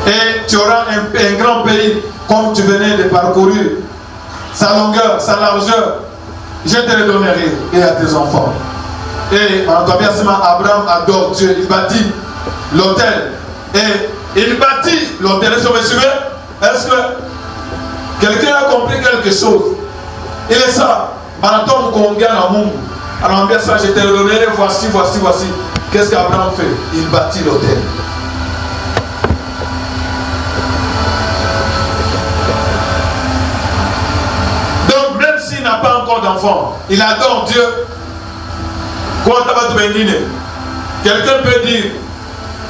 Et tu auras un grand pays comme tu venais de parcourir. Sa longueur, sa largeur, je te le donnerai et à tes enfants. Et Abraham adore Dieu. Il bâtit l'autel. Et il bâtit l'autel. Est-ce que quelqu'un a compris quelque chose? Il est ça. Alors bien ça, je te le donnerai. Voici. Qu'est-ce qu'Abraham fait? Il bâtit l'autel. Donc même s'il n'a pas encore d'enfant, il adore Dieu. Quelqu'un peut dire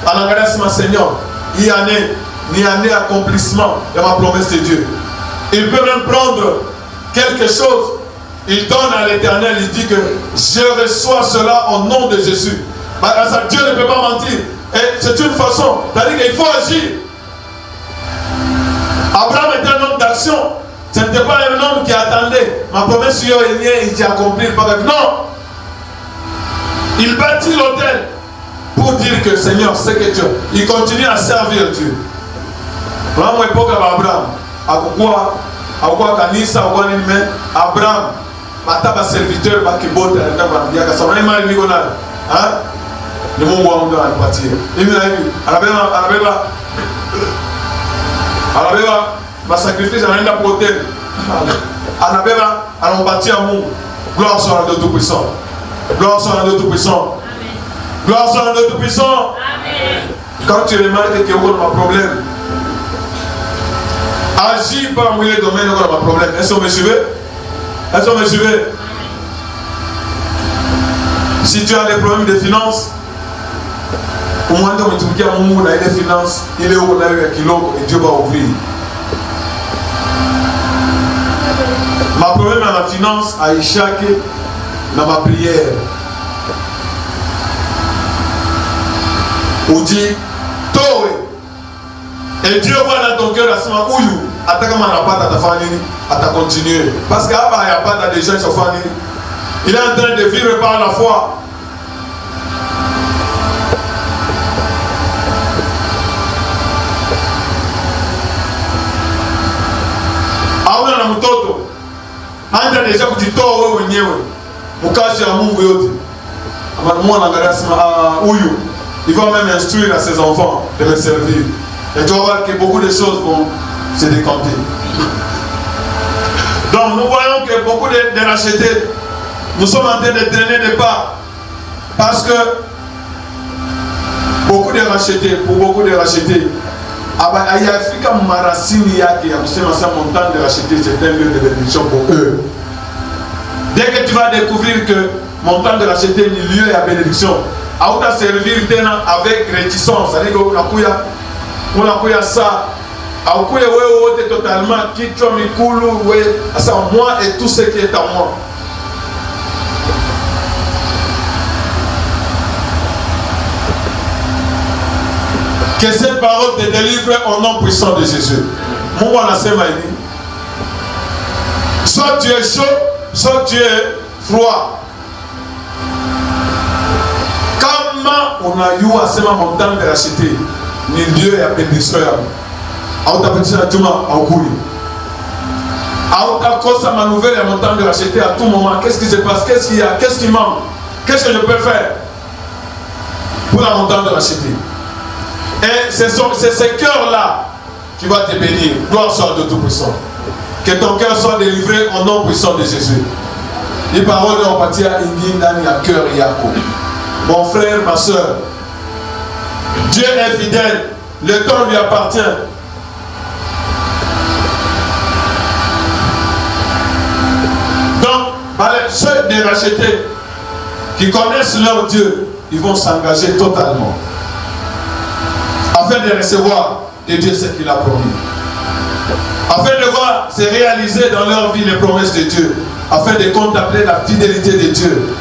à l'engagement Seigneur, il y a un accomplissement de ma promesse de Dieu. Il peut même prendre quelque chose. Il donne à l'Éternel, il dit que je reçois cela au nom de Jésus. Dieu ne peut pas mentir. Et c'est une façon. C'est-à-dire qu'il faut agir. Abraham était un homme d'action. Ce n'était pas un homme qui attendait. Ma promesse sur il s'est accompli. Non. Il bâtit l'autel pour dire que Seigneur, c'est que Dieu. Il continue à servir Dieu. Vraiment, époque Abraham. Abraham. Mataba serviteur ba kibota na bandia ka sona mali niko na ni Mungu wangu ndo anipatie hivi na hivi anabeba masacrifice anaenda kwa hotel anabeba anampatia Mungu. Gloire soit à Dieu Tout-Puissant. Gloire soit à Dieu Tout-Puissant. Gloire soit à Dieu Tout-Puissant. Amen. Quand tu remarques que vous avez un problème, agis pas dans le domaine où vous avez un problème. Est-ce que vous me suivez? Est-ce que vous me suivez? Si tu as des problèmes de finances, au moins tu dis à mon a des finances, il est où on a eu un kilo et Dieu va ouvrir. Ma problème à la finance a échappé dans ma prière. On dit, Toé. Et Dieu voit dans ton cœur à ce moment où à continuer. Parce qu'il n'y a pas de gens qui sont fanés. Il est en train de vivre par la foi. Auna na mtoto. Anda deja kujitoa wewe mwenyewe. Mkazi ya Mungu yote. Mwana angalia sema huyu, il va même instruire à ses enfants de me servir. Et tu vas voir que beaucoup de choses vont se décanter. Donc nous voyons que beaucoup de rachetés, nous sommes en train de traîner des pas. Parce que beaucoup de rachetés, pour beaucoup de rachetés, Il y a Africa Marasini qui a montagne de racheter, c'est un lieu de bénédiction pour eux. Dès que tu vas découvrir que montagne de racheter est un lieu de bénédiction, à où servir avec réticence, c'est-à-dire qu'on a ça, à où tu es totalement qui tu as mis moi et tout ce qui est à moi. Que cette parole te délivre au nom puissant de Jésus. Soit tu es chaud, soit tu es froid. Comment on a eu à ce montagne de racheter ni lieu et à bénédiction. Aouta petit à Djuma, Aoukoui. Aouta cause ma nouvelle et montagne de racheter à tout moment. Qu'est-ce qui se passe? Qu'est-ce qu'il y a? Qu'est-ce qui manque? Qu'est-ce que je peux faire pour la montagne de racheter? Et c'est ce cœur-là qui va te bénir. Gloire soit de Tout-Puissant. Que ton cœur soit délivré au nom puissant de Jésus. Les paroles de Opatia Ingindani à cœur et à coup. Mon frère, ma soeur, Dieu est fidèle. Le temps lui appartient. Donc, ceux des rachetés qui connaissent leur Dieu, ils vont s'engager totalement afin de recevoir de Dieu ce qu'il a promis, afin de voir se réaliser dans leur vie les promesses de Dieu, afin de contempler la fidélité de Dieu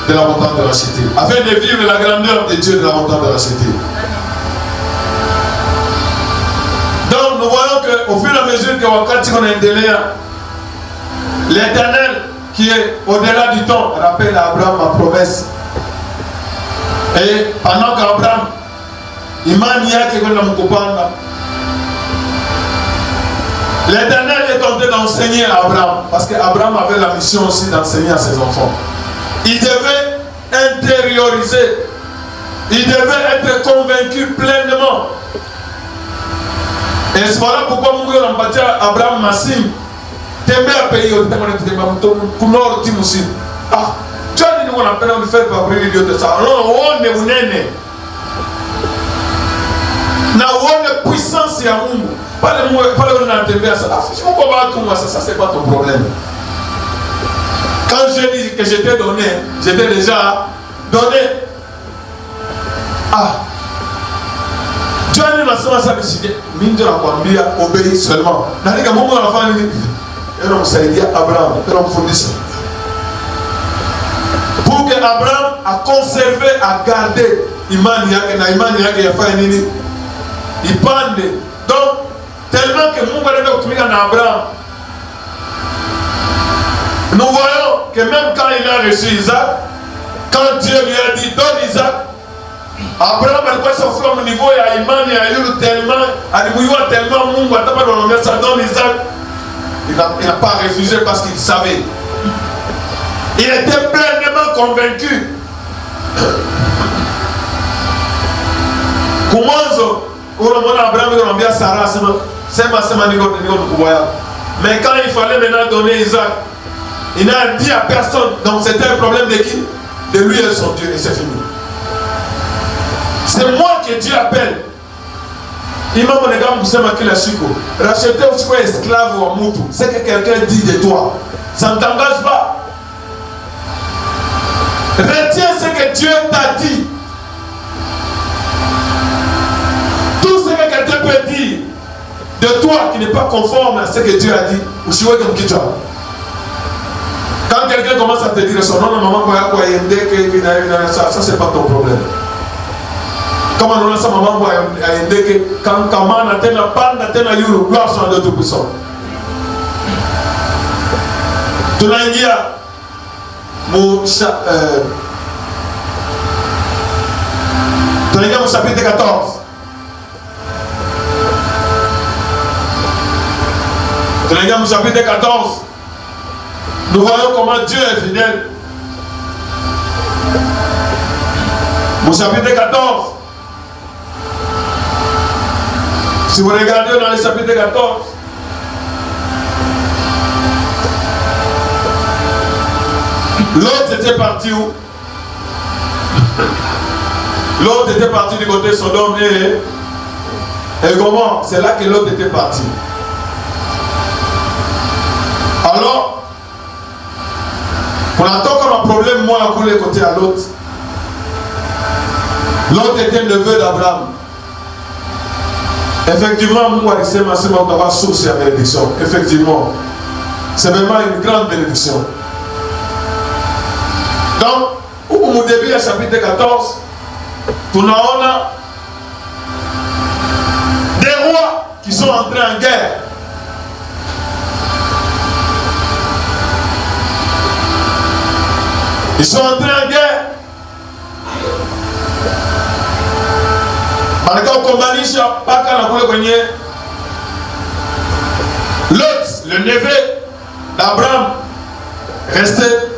de la montagne de racheter, afin de vivre la grandeur de Dieu de la montagne de racheter. Donc nous voyons qu'au fur et à mesure que Wakati on a un délai, l'Éternel qui est au-delà du temps rappelle à Abraham ma promesse. Et pendant qu'Abraham imani yake kwenda mkupanda, l'Éternel est tenté d'enseigner à Abraham, parce qu'Abraham avait la mission aussi d'enseigner à ses enfants. Il devait intérioriser, il devait être convaincu pleinement. Et c'est voilà pourquoi Mungu anampatia Abraham Massim, tembea pays yote kunoro timusi. Ah, jani ni wanapenda unifaire kwa brili yote sa. Non, uone unene. Na uone puissance ya Mungu. Pale unatembea ça. Ah, je comprends pas tout moi, ça c'est pas ton problème. Quand je dis que je t'ai donné, je t'ai déjà donné. Ah. Dieu n'a pas ça décidé. Minjo nakwambia obéis seulement. Nalika Mungu anafanya nini? Ero msaidia Abraham, ero mfundisha. Pour que Abraham a conservé, a gardé imani yake na imani yake yafanya nini? Ipande. Donc tellement que Mungu anaenda kutumika na Abraham. Nous voyons que même quand il a reçu Isaac, quand Dieu lui a dit donne Isaac, Abraham alikuwa safia au niveau ya imani ya yule tellement, alimuiwa tellement Mungu atapa donner ça donne Isaac. Il n'a pas refusé parce qu'il savait. Il était pleinement convaincu. Kumanzo, unaona Abraham anamwambia Sarah sema niko mkubwa. Mais quand il fallait maintenant donner Isaac, il n'a dit à personne. Donc c'était un problème de qui? De lui et son Dieu, et c'est fini. C'est moi que Dieu appelle. Imam Onegam Boussema Kilashiko. Racheter aussi quoi esclave ou amutu. C'est que quelqu'un dit de toi. Ça ne t'engage pas. Retiens ce que Dieu t'a dit. Tout ce que quelqu'un peut dire de toi qui n'est pas conforme à ce que Dieu a dit. Ou si vous êtes comme quand quelqu'un commence à te dire son nom, maman, ça c'est pas ton problème. Comment on a ça, maman, quand Kaman a tena panda tena yuru, gloire soit de Tout-Puissant. Tunaingia au chapitre 14. Tunaingia au chapitre 14. Nous voyons comment Dieu est fidèle. Au chapitre 14. Si vous regardez dans le chapitre 14, l'autre était parti où? L'autre était parti du côté Sodome Et comment? C'est là que l'autre était parti. Alors, pour l'instant qu'on a un problème, moi, à couler côté à l'autre. L'autre était le neveu d'Abraham. Effectivement, moi, c'est ma semaine d'avoir source à bénédiction. Effectivement, c'est vraiment une grande bénédiction. Donc, au début, à chapitre 14, on a des rois qui sont entrés en guerre. Ils sont entrés en guerre. Lot, le neveu d'Abraham, restait.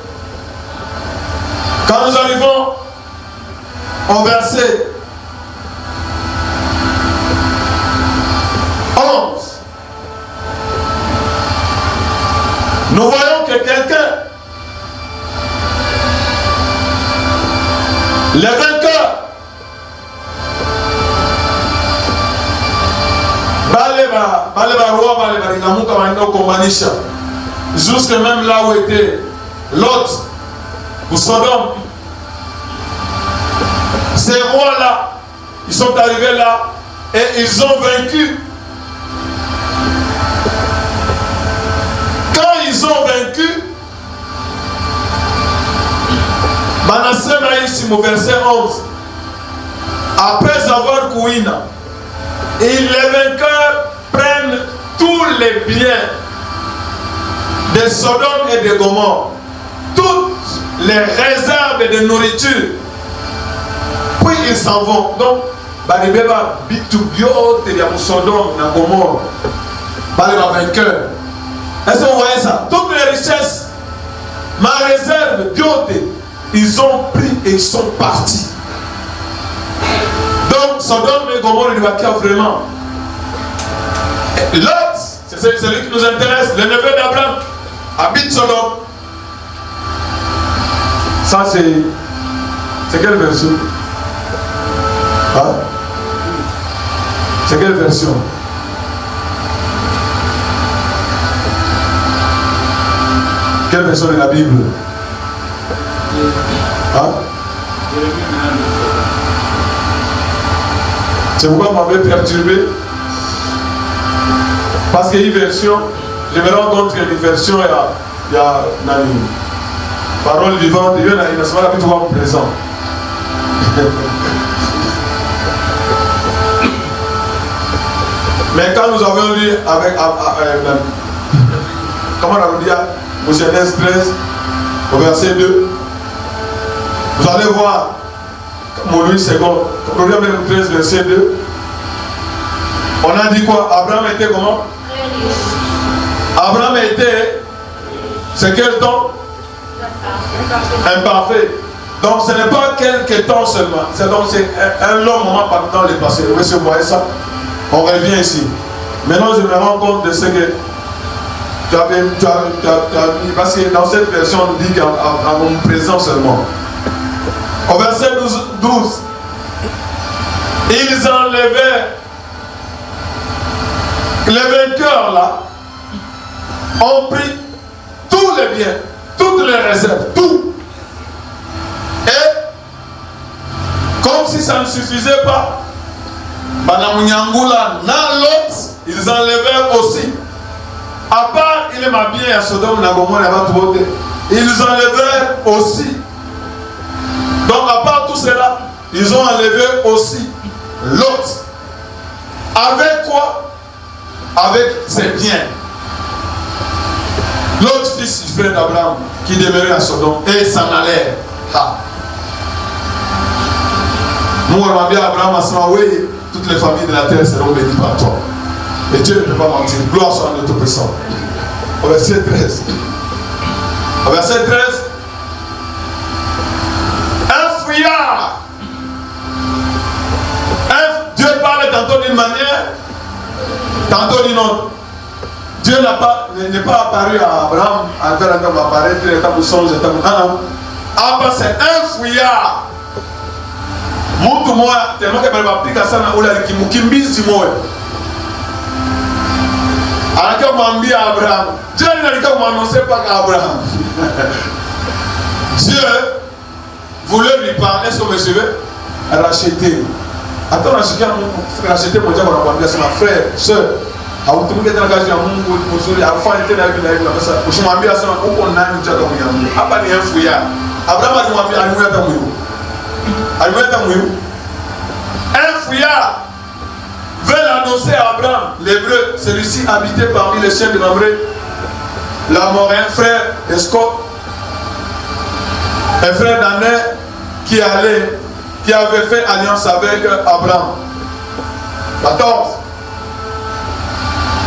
Quand nous arrivons au verset 11, nous voyons que quelqu'un, les vainqueurs, jusque même là où était Lot pour Sodome, ces rois-là, ils sont arrivés là et ils ont vaincu. Quand ils ont vaincu, Manassé Maïsim au verset 11, après avoir Kouina, et les vainqueurs prennent tous les biens de Sodome et de Gomorrhe, toutes les réserves de nourriture, puis ils s'en vont. Donc, les Bitubio, Sodome et Gomorrhe, les vainqueurs. Est-ce que vous voyez ça? Toutes les richesses, ma réserve, ils ont pris et ils sont partis. Donc, Sodome et Gomorrhe, il va qu'il y a vraiment. Lot, c'est celui qui nous intéresse, le neveu d'Abraham, habite Sodome. Ça, c'est quelle version? Hein? C'est quelle version? Quelle version de la Bible? Hein? C'est pourquoi vous m'avez perturbé. Parce qu'il y a une version, je me rends compte qu'il y a une version, il y a une parole vivante, il y a une semaine plus souvent présent. Mais quand nous avons lu avec comment on a dit, au Genèse 13, au verset 2, vous allez voir, mon Louis II, Proverbe 13, verset 2, on a dit quoi? Abraham était comment? Abraham était, c'est quel temps? Imparfait. Donc ce n'est pas quelques temps seulement, c'est un long moment pendant le passé. Vous voyez ça? On revient ici. Maintenant je me rends compte de ce que tu avais mis, parce que dans cette version on dit qu'en mon présent seulement. Au verset 12, ils enlevèrent, les vainqueurs là ont pris tous les biens, toutes les réserves, tout. Et comme si ça ne suffisait pas, ils enlevèrent aussi. À part, il m'a bien à Sodome, ils enlevèrent aussi. Donc à part tout cela, ils ont enlevé aussi Lot. Avec quoi? Avec ses biens. L'autre fils du frère d'Abraham qui demeurait à Sodome et s'en allait. Moi, on m'a dit à Abraham, oui, toutes les familles de la terre seront bénies par toi. Et Dieu ne peut pas mentir. Gloire soit à notre puissance. Au verset 13. Au verset 13. Un fouillard. Dieu parle tantôt d'une manière, tantôt d'une autre. Dieu n'est pas apparu à Abraham, à apparaître, c'est un fouillard. Mtu moja tellement que bali bapika sana ule alikimbizi moyo. anakia kumwambia Abraham. Dieu n'allait m'annoncer pas qu'Abraham. Dieu voulait lui parler sur le sujet, racheter. Attends, racheter mon diable, on va c'est ma frère, soeur. Hautumike tena kazi ya Mungu mzuri, afanye tena hivi na hivi na sasa. Usimwambie asema uko nani mchaka kwa Mungu. Hapa ni elfu ya. Abraham alimwambia alimweta mwiru. Alimweta mwiru. Elfu ya veut annoncer à Abraham, l'hébreu, celui-ci habitait parmi les chiens de Mamré, l'Amoréen, frère d'Escot, un frère d'Aner qui avait fait alliance avec Abraham. 14.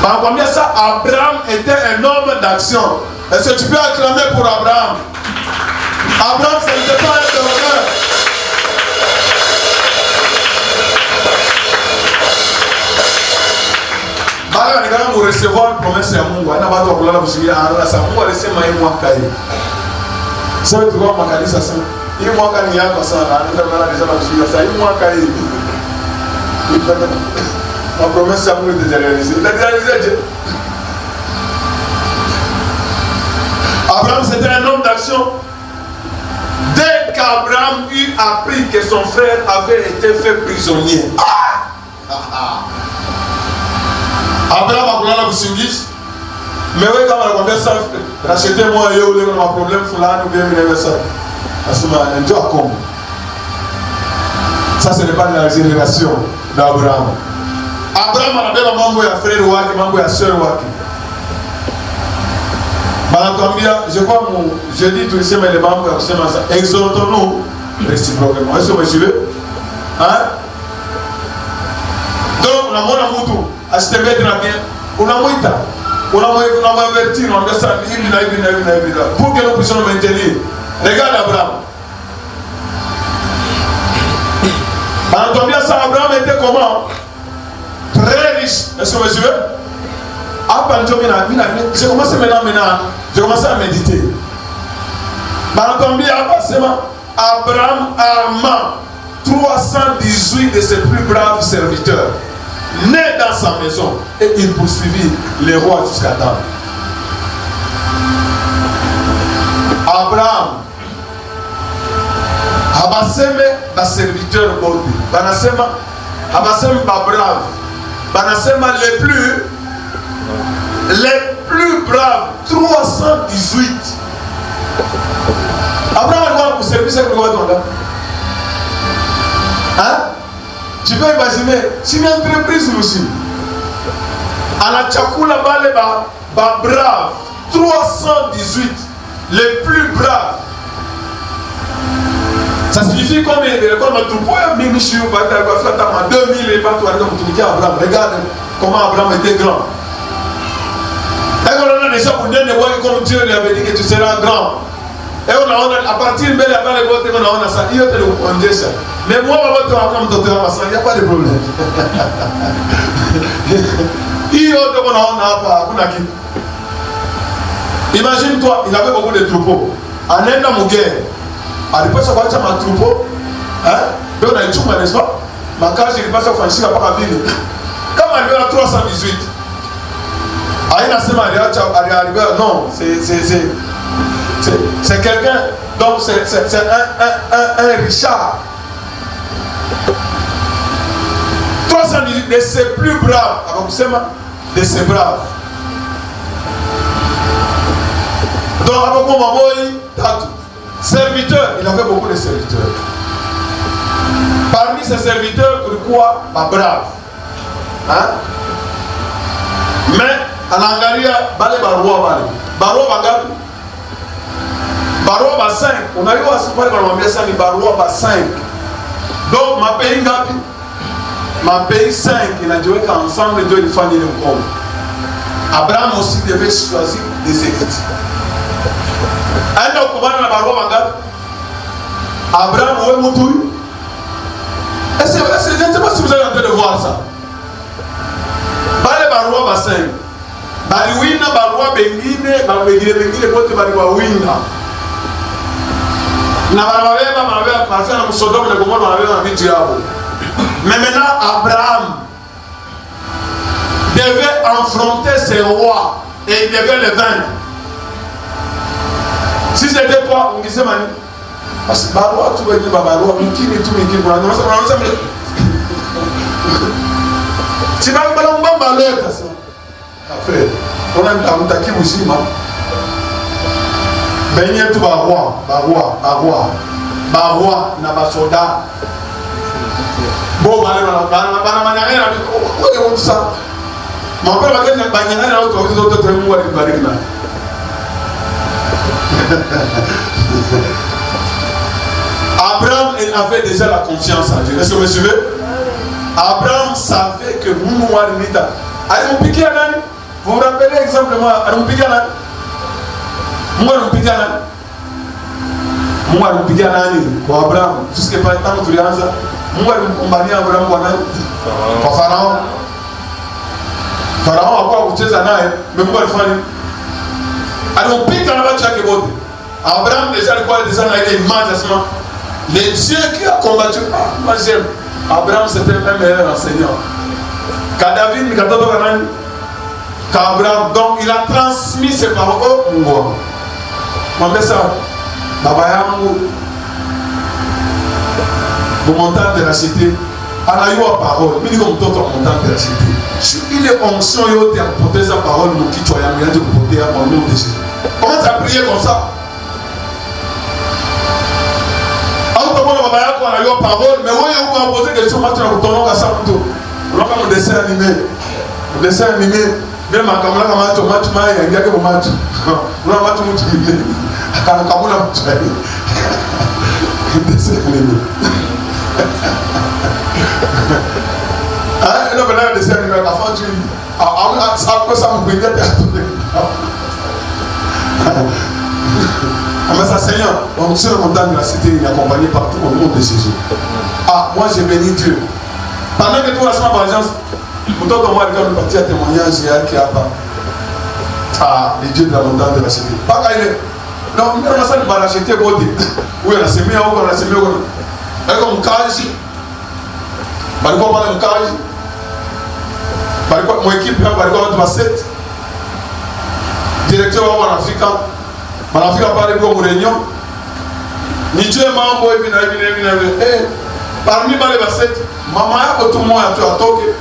Par combien ça, Abraham était un homme d'action. Est-ce que tu peux acclamer pour Abraham? Abraham, ce n'était pas un dormeur. Bala ni kama recevoir promesse ya Mungu. Haina watu wa kulala kusikia sasa Mungu alisema hii mwaka hii. Sasa tulikuwa makanisa sana. Hii mwaka ni yako sana. Anaweza kulala alisema kusikia sasa hii mwaka hii. La promesse ya Mungu est réalisée. Réalisée. Abraham c'était un homme d'action. Dès qu'Abraham eut appris que son frère avait été fait prisonnier. Abraham a kulala kusingizi. Mais oui, kama anakuambia sasa rachetez-moi yeye ule kuna problème fulani ou bien mimi ça. Asema ndio akomo. Ça ce n'est pas la génération d'Abraham. Abraham anabeba mambo ya frère wake, mambo ya sœur wake. Banatuambia, je crois mon jeudi tulisema ile mambo ya kusema ça. Exhortons-nous réciproquement. Est-ce que vous me suivez? Hein? Donc unamwona mtu asitembee tena bien, unamwita, unamwavertir, unamwambia sasa hivi na hivi na hivi na hivi pour que nous puissions maintenir. Regarde Abraham. Banatuambia ça, Abraham était comment? Très riche. Est-ce que vous me suivez? J'ai commencé maintenant, j'ai commencé à méditer. Abraham arma 318 de ses plus braves serviteurs, nés dans sa maison, et il poursuivit les rois jusqu'à temps. Abraham abaseme ba serviteur bodi, banasema abaseme ba brave, banasema les plus braves, 318. Abraham alikuwa pour servir ça kwa watu wangapi? Hein? Tu peux imaginer, si une entreprise aussi ana chakula bale ba brave, 318, les plus braves. Ça signifie combien? Comme un troupeau, mimi shiu bata kwa fata ma 2000 et batu wanaenda kutumikia Abraham. Regarde comment Abraham était grand. Et on a déjà pour donner comme Dieu lui avait dit que tu seras grand. Et on a à partir de là, on a ça. Il y a des ça. Mais moi, je vais comme docteur, il n'y a pas de problème. Il y a imagine-toi, il avait beaucoup de troupeaux. En Inde, mon guerre, à l'époque, ça va être un troupeau. Hein? Donc, on a eu tout, n'est-ce pas? Ma cage, il passe à Francis, il n'a pas ville. Quand on arrive à 318, non, c'est quelqu'un, donc c'est un Richard. 318 de ses plus braves, de ses braves. Donc, serviteur, il avait beaucoup de serviteurs. Parmi ses serviteurs, pourquoi brave? Hein? Mais, en Angaria, bale barua bale. Barua bagapi? Barua ba 5. On a eu à se faire par ça ni barua ba 5. Donc ma pays ngapi? Ma pays 5. Il a dit qu'ensemble Dieu il fallait le compte. Abraham aussi devait choisir des élites. Un autre comment la barua bagapi? Abraham ou Moutou? Est-ce que je ne sais pas si vous avez en train de voir ça? Bale barua ba 5. Baliwina barua bengine kote baliwawina na barabeba marafia na Sodoma na Gomora barabeba na vitu yao. Mais maintenant Abraham devait affronter ces rois et il devait les vaincre. Si c'était toi, on disait mani. Parce que Baroua, tu vas dire Baroua, Mikini, tout Mikini, on a tu vas me balayer, après, on a un taki aussi, ma. Benye tout Baroua, n'a pas soda. Bon, ça. Mon père va dire Abraham avait déjà la confiance en Dieu. Est-ce que vous me suivez? Abraham savait que Moumouarimita. Allez, on piquait à l'âne. Vous vous rappelez exemplement, allez, on piquait à l'âne. Moumouarimita à l'âne. Pour Abraham, jusqu'à pas le temps où tu l'as ça. Moumouarimita à Abraham, pour Pharaon. Pharaon a quoi vous dites à l'âne, mais Moumouarimita. Alors on pique dans la voiture qui vote. Abraham déjà le quoi déjà a été immédiatement. Les dieux qui a combattu. Moi j'aime. Abraham c'était un meilleur enseignant. Quand David, Abraham, donc il a transmis ses paroles au Mungo. Moi mais ça, Babayamou, au montant de la cité, on a eu la parole. Mais il y a un montant de la cité. Si il est onction, il y a porté sa parole, nous qui tu as eu de porter à mon nom de Jésus. Comment tu as prié comme ça? On a eu la parole, mais oui, on va poser des questions. Maintenant, on a un dessin animé. Un dessin animé. Bien, ma caméra, on a un match, il y a un match. On a un match, un dessin animé. Ah, non, mais là, le dessin animé, la fin, tu dis, ça peut ça me briller. Mais ça, Seigneur, on se montagne de la cité, il est accompagné partout au nom de Jésus. Ah, moi j'ai béni Dieu. Pendant que tout la semaine, par exemple, pourtant, comme moi, quand on est parti à témoignage, il y a qui a pas. Ah, les dieux de la montagne de la cité. Pas quand il est. Non, mais on a ça, il va l'acheter, oui, on a semé, on a semé, on a comme un cage. Par exemple, on a un cage. Par exemple, mon équipe, par exemple, on a 7. Directeur en Afrique. En Afrique, on parle de mon réunion. Ni Dieu m'a envoyé, parmi les bassettes, maman a tout le monde à toquer.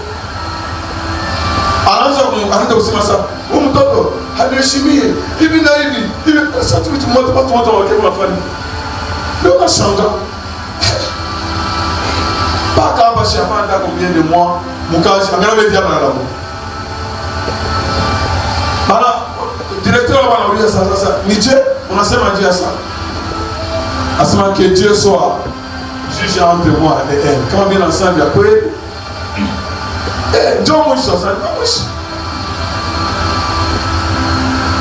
Alors, on a aussi ça. On me toque. On a chimie. Il vient il vient. Ça, tu me montres pas tout le monde avec ma famille. Mais on a changé. Pas quand on va chercher combien de mois, mon cas, je vais dire là. Voilà. Directeur, on a dit ça. Ni Dieu, on a seulement dit à ça. À ce moment que Dieu soit juge entre moi et elle. Quand on vient ensemble, après, Dieu m'a dit ça.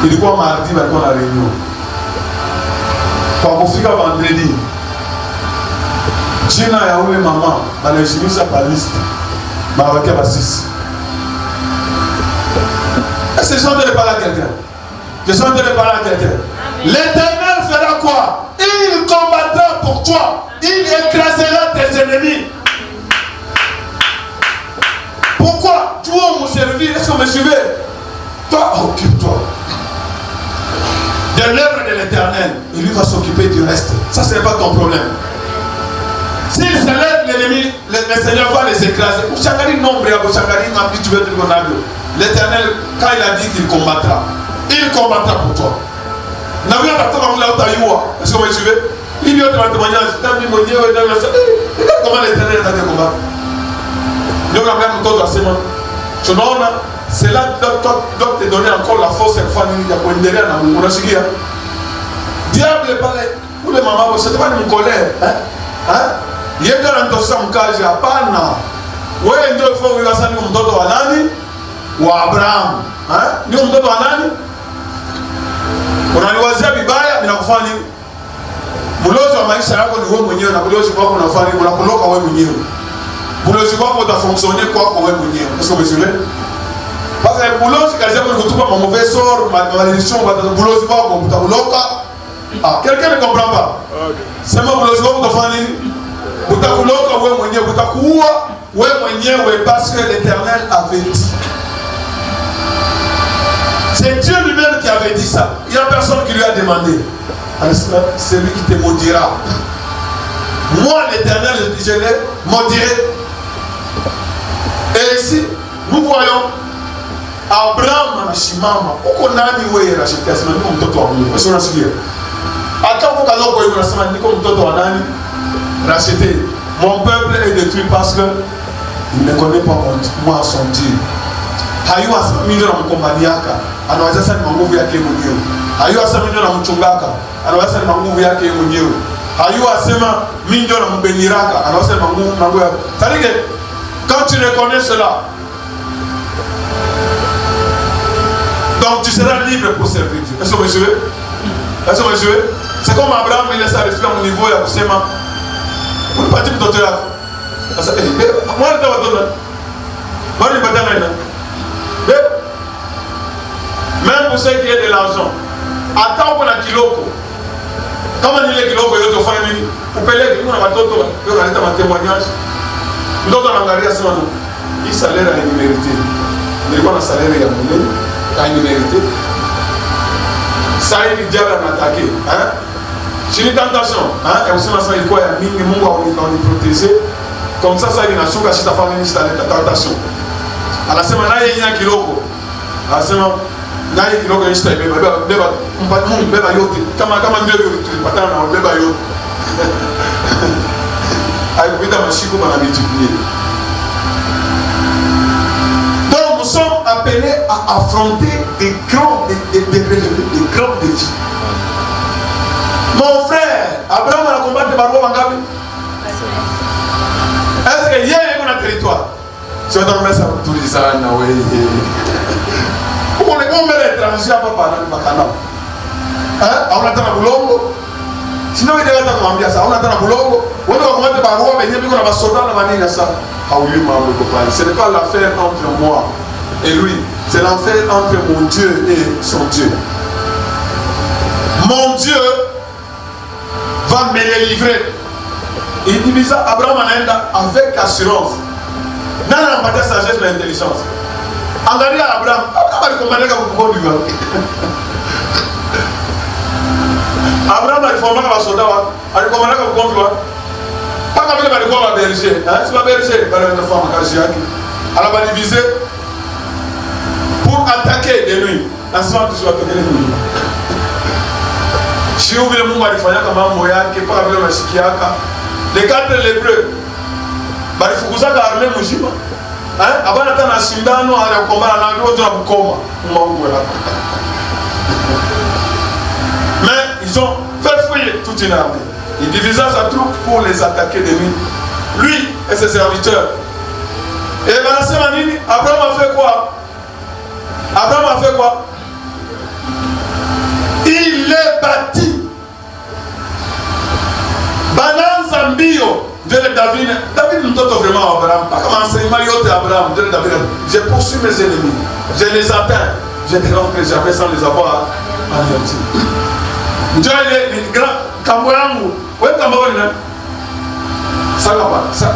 Il dit quoi mardi, il va à la réunion. Quand on finit vendredi, Dieu n'a pas eu maman, elle a mis sa liste. Elle a mis 6. Est-ce que je ne parle à quelqu'un? Je suis en train de parler à quelqu'un. L'Éternel fera quoi? Il combattra pour toi. Il écrasera tes ennemis. Pourquoi? Toi, mon servir, est-ce que vous me suivez? Toi, occupe-toi de l'œuvre de l'Éternel. Il lui va s'occuper du reste. Ça, ce n'est pas ton problème. S'il se lève l'ennemi, le Seigneur va les écraser. L'Éternel, quand il a dit qu'il combattra, il combattra pour toi. Est-ce que vous me suivez? Il y a un témoignage. Comment l'Éternel a dit combattre? C'est là que te donner encore la force et la foi. Diable parlait. Où les mamans, c'était pas une colère. Il y a un dossier en cas, il n'y a pas de. Oui, il faut que vous fassiez un mtoto wa nani? Wa Abraham. Ni mtoto wa nani? Unaniwazia vibaya, ninakufanya nini? Mlozi wa maisha yako ni wewe mwenyewe na mlozi wako unafanya nini? Unakuloka wewe mwenyewe. Mlozi wako utafonctionner kwako wewe mwenyewe. Est-ce que vous suivez? Parce que mlozi kazi yako ni kutupa mauvais sort, malédiction, mlozi wako utakuloka. Ah, quelqu'un ne comprend pas. C'est moi mlozi wako utafanya nini? Utakuloka wewe mwenyewe, utakuua wewe mwenyewe parce que l'Éternel avait dit. C'est Dieu lui-même qui avait dit ça. Il n'y a personne qui lui a demandé. C'est lui qui te maudira. Moi, l'Éternel, je les maudirai. Et ici, nous voyons Abraham Shimama. Pourquoi nani wewe racheté asema niko mtoto wa Mungu. Sio unasikia? Hata kwa kaloko hiyo unasema niko mtoto wa nani? Racheté. Mon peuple est détruit parce que il ne connaît pas moi son Dieu. Hayua asema mimi ndio namkombaniaka. Anaweza sasa ni nguvu yake mwenyewe. Hayua asema mimi ndio namchungaka. Anaweza ni nguvu yake mwenyewe. Hayua asema mimi ndio nambeniraka. Anaweza ni nguvu yake. C'est-à-dire que quand tu reconnais cela, donc tu seras libre pour servir Dieu. Est-ce que vous suivez? Est-ce que vous suivez? C'est comme Abraham, il laisse arriver à mon niveau, il a poussé ma. Vous ne partez pas de là. Moi, je vais te donner. Moi, je vais te donner. Même pour ceux qui ont de l'argent, attends qu'on a kiloko. Comment il est kiloko, il y a tout fait. Vous payez, vous avez tout fait. Vous avez un témoignage. Nous avons un salaire il salaire à une mérité. Nous avons un salaire à une mérité. Ça il est déjà attaqué. J'ai une tentation. Et aussi, il y a un minimum où on est protégé. Comme ça, il y a une chose qui est la tentation. À la semaine, il y a un kiloko. À la semaine, il y a un kiloko qui est donc nous sommes appelés à affronter des grands défis. Mon frère, Abraham a combattu de Barbo Mangabi. Est-ce que hier il y a un territoire? Je vais donner ça pour tout les gens. Pourquoi on met l'étranger à papa dans le Bakana? On attend à Boulongo. Sinon, il y a un ambiance. On attend à Boulongo. On va combattre Barbo, mais il y a un soldat dans la manine. Ce n'est pas l'affaire entre moi et lui. C'est l'affaire entre mon Dieu et son Dieu. Mon Dieu va me les livrer. Il dit ça, Abraham avec assurance. Dans la matière sagesse et l'intelligence. En regardant Abraham, Abraham a formé un soldat, il a commandé un convoi. Pas comme il va dire qu'on va berger. C'est pas berger, il va une femme à Kajiak. Elle va diviser pour attaquer des nuits. Ensemble, tu vas attaquer les nuits. Si vous voulez, vous allez faire comme un moyen qui n'est pas avec le Shikiaka. Les quatre lépreux, il faut que vous ayez armé Mujima. Avant d'attendre un Sindano, on a un combat à l'autre, on a un combat. Mais ils ont fait fouiller toute une armée. Il divisa sa troupe pour les attaquer de nuit. Lui et ses serviteurs. Et Manassé Manini, Abraham a fait quoi? Abraham a fait quoi? Il est bâti. Banan Zambio. Dieu de David. David nous donne vraiment Abraham. Pas comme enseignement, il y a Abraham. Dieu de David. J'ai poursuivi mes ennemis. Je les atteins. Je ne rentre jamais sans les avoir anéantis. Dieu est grand. Kamboyangu. Oui, Kamboyangu. Ça va pas. Ça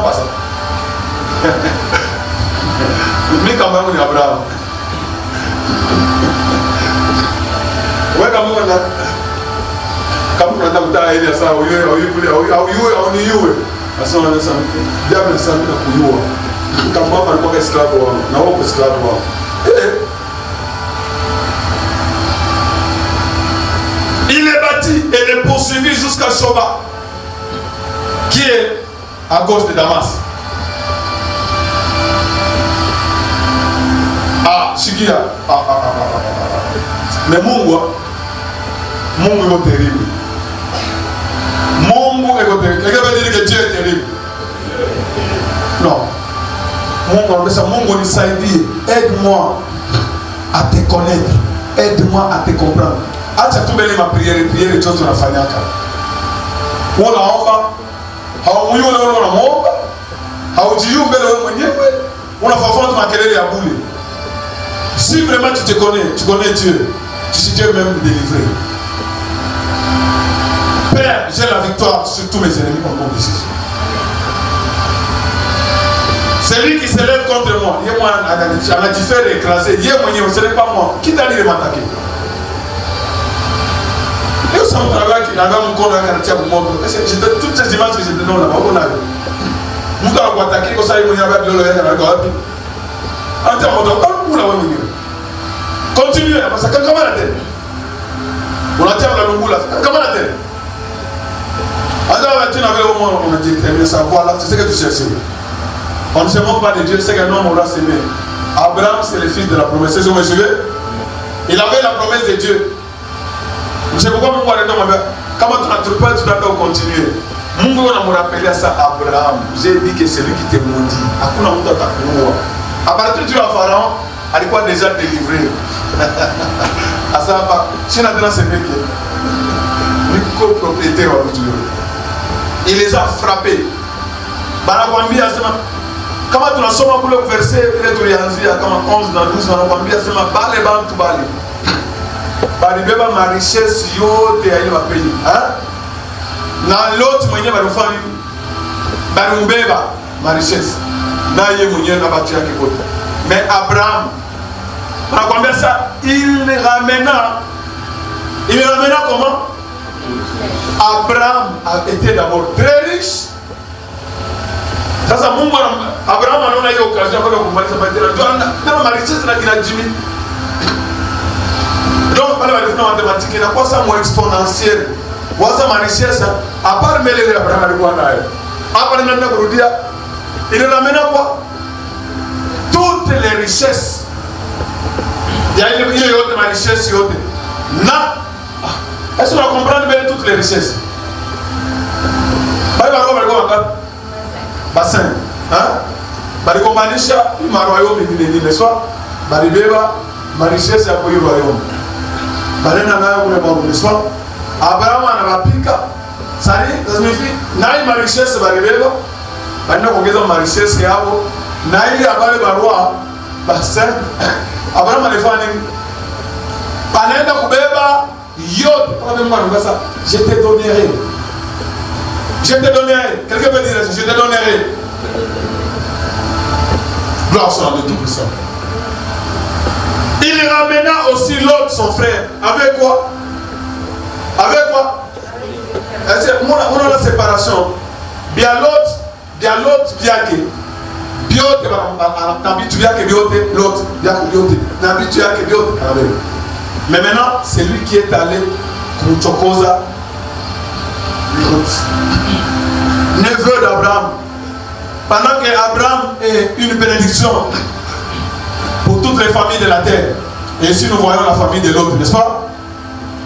passe. Mais Kamboyangu est Abraham. Oui, Kamboyangu. Kamboyangu est Abraham. Ça, oui, il est bâti et est poursuivi jusqu'à Soba, qui est à gauche de Damas. Shikia. Mais Mungu est terrible. Mungu est terrible. Quelqu'un veut dire que Dieu est terrible? Non. Mungu nisaidie. Aide-moi à te connaître. Aide-moi à te comprendre. Acha tu mbele ma priere chote tunafanyaka. Unaomba, haumuyu wale unaomba, haujiyu mbele wewe mwenyewe, unafanya makelele ya bure. Si vraiment tu connais Dieu, tu sais Dieu même te délivrer. Père, j'ai la victoire sur tous mes ennemis au nom de Jésus. Celui qui s'élève contre moi, il y a moi, on a différé, écrasé, il y a moi, ce n'est pas moi. Qui t'a dit de m'attaquer? Et au sein de travail, il y avait mon corps dans le quartier pour moi. Toutes ces images que j'étais dans là-bas, on a vu. Nous avons attaqué, comme ça, il y avait de l'eau. En termes de continuez, parce que comment la tête? On a terminé la longue là, comment la tête? Alors, tu n'avais au moins, on a dit, ça, voilà, c'est ce que tu cherches. On ne se moque pas de Dieu, c'est qu'un homme aura s'aimé. Abraham, c'est le fils de la promesse. C'est ce que vous me suivez? Il avait la promesse de Dieu. C'est pourquoi mon père dit, comment tu n'as pas, tu dois continuer. Mon père m'a rappelé à ça, Abraham. J'ai dit que c'est lui qui te maudit. À partir du Pharaon, il quoi déjà délivré. À ça, je n'ai pas ce mec. Le copropriétaire, il les a frappés. Comment tu as sommé pour le verset, il est tout yanzi, comme 11 dans 12, on a combien de temps, balé, balé, tout balé. Balé, bébé, ma richesse, yo, t'es allé ma pays. Dans l'autre, moi, il y a ma famille. Balé, bébé, ma richesse. Dans l'autre, moi, il y a ma bâtisse qui compte. Mais Abraham, on a combien de ça, il ramena comment? Abraham a été d'abord très riche. Sasa Mungu Abraham anaona hiyo occasion kwa kumaliza majira. Ndio richesse na kina Jimmy. Donc pale walifanya mathématique na kwa sababu exponentielle. Waza richesse à part melele Abraham alikuwa nayo. Hapa ninaenda kurudia. Il ramène quoi? Toutes les richesses. Il y a une ma richesse yote. Na est-ce qu'on va comprendre bien toutes les richesses? Bassin, hein? Bari kombanisha maroyaume mingine n'est-ce pas? Bari beba ma richesse ya kwa royaume. Bari na nayo kule Mungu n'est-ce pas? Abraham anapika. Sari, ça signifie nayo ma richesse bari beba. Bari na kuongeza ma richesse yao. Na ile habari barua bassin. Abraham alifanya nini? Anaenda kubeba yote. Kwa sababu Mungu anasema je te donnerai. Je te donnerai. Quelqu'un peut dire je te donnerai. Gloire soit à Dieu Tout-Puissant. Il ramena aussi l'autre, son frère. Avec quoi? Avec quoi? On a la séparation. Bien l'autre, bien que. Biote, n'habitude que biote, l'autre, bien que biote. N'habitude que biote. Mais maintenant, c'est lui qui est allé pour Chokoza. Neveu d'Abraham. Pendant qu'Abraham est une bénédiction pour toutes les familles de la terre. Et ici nous voyons la famille de l'autre, n'est-ce pas?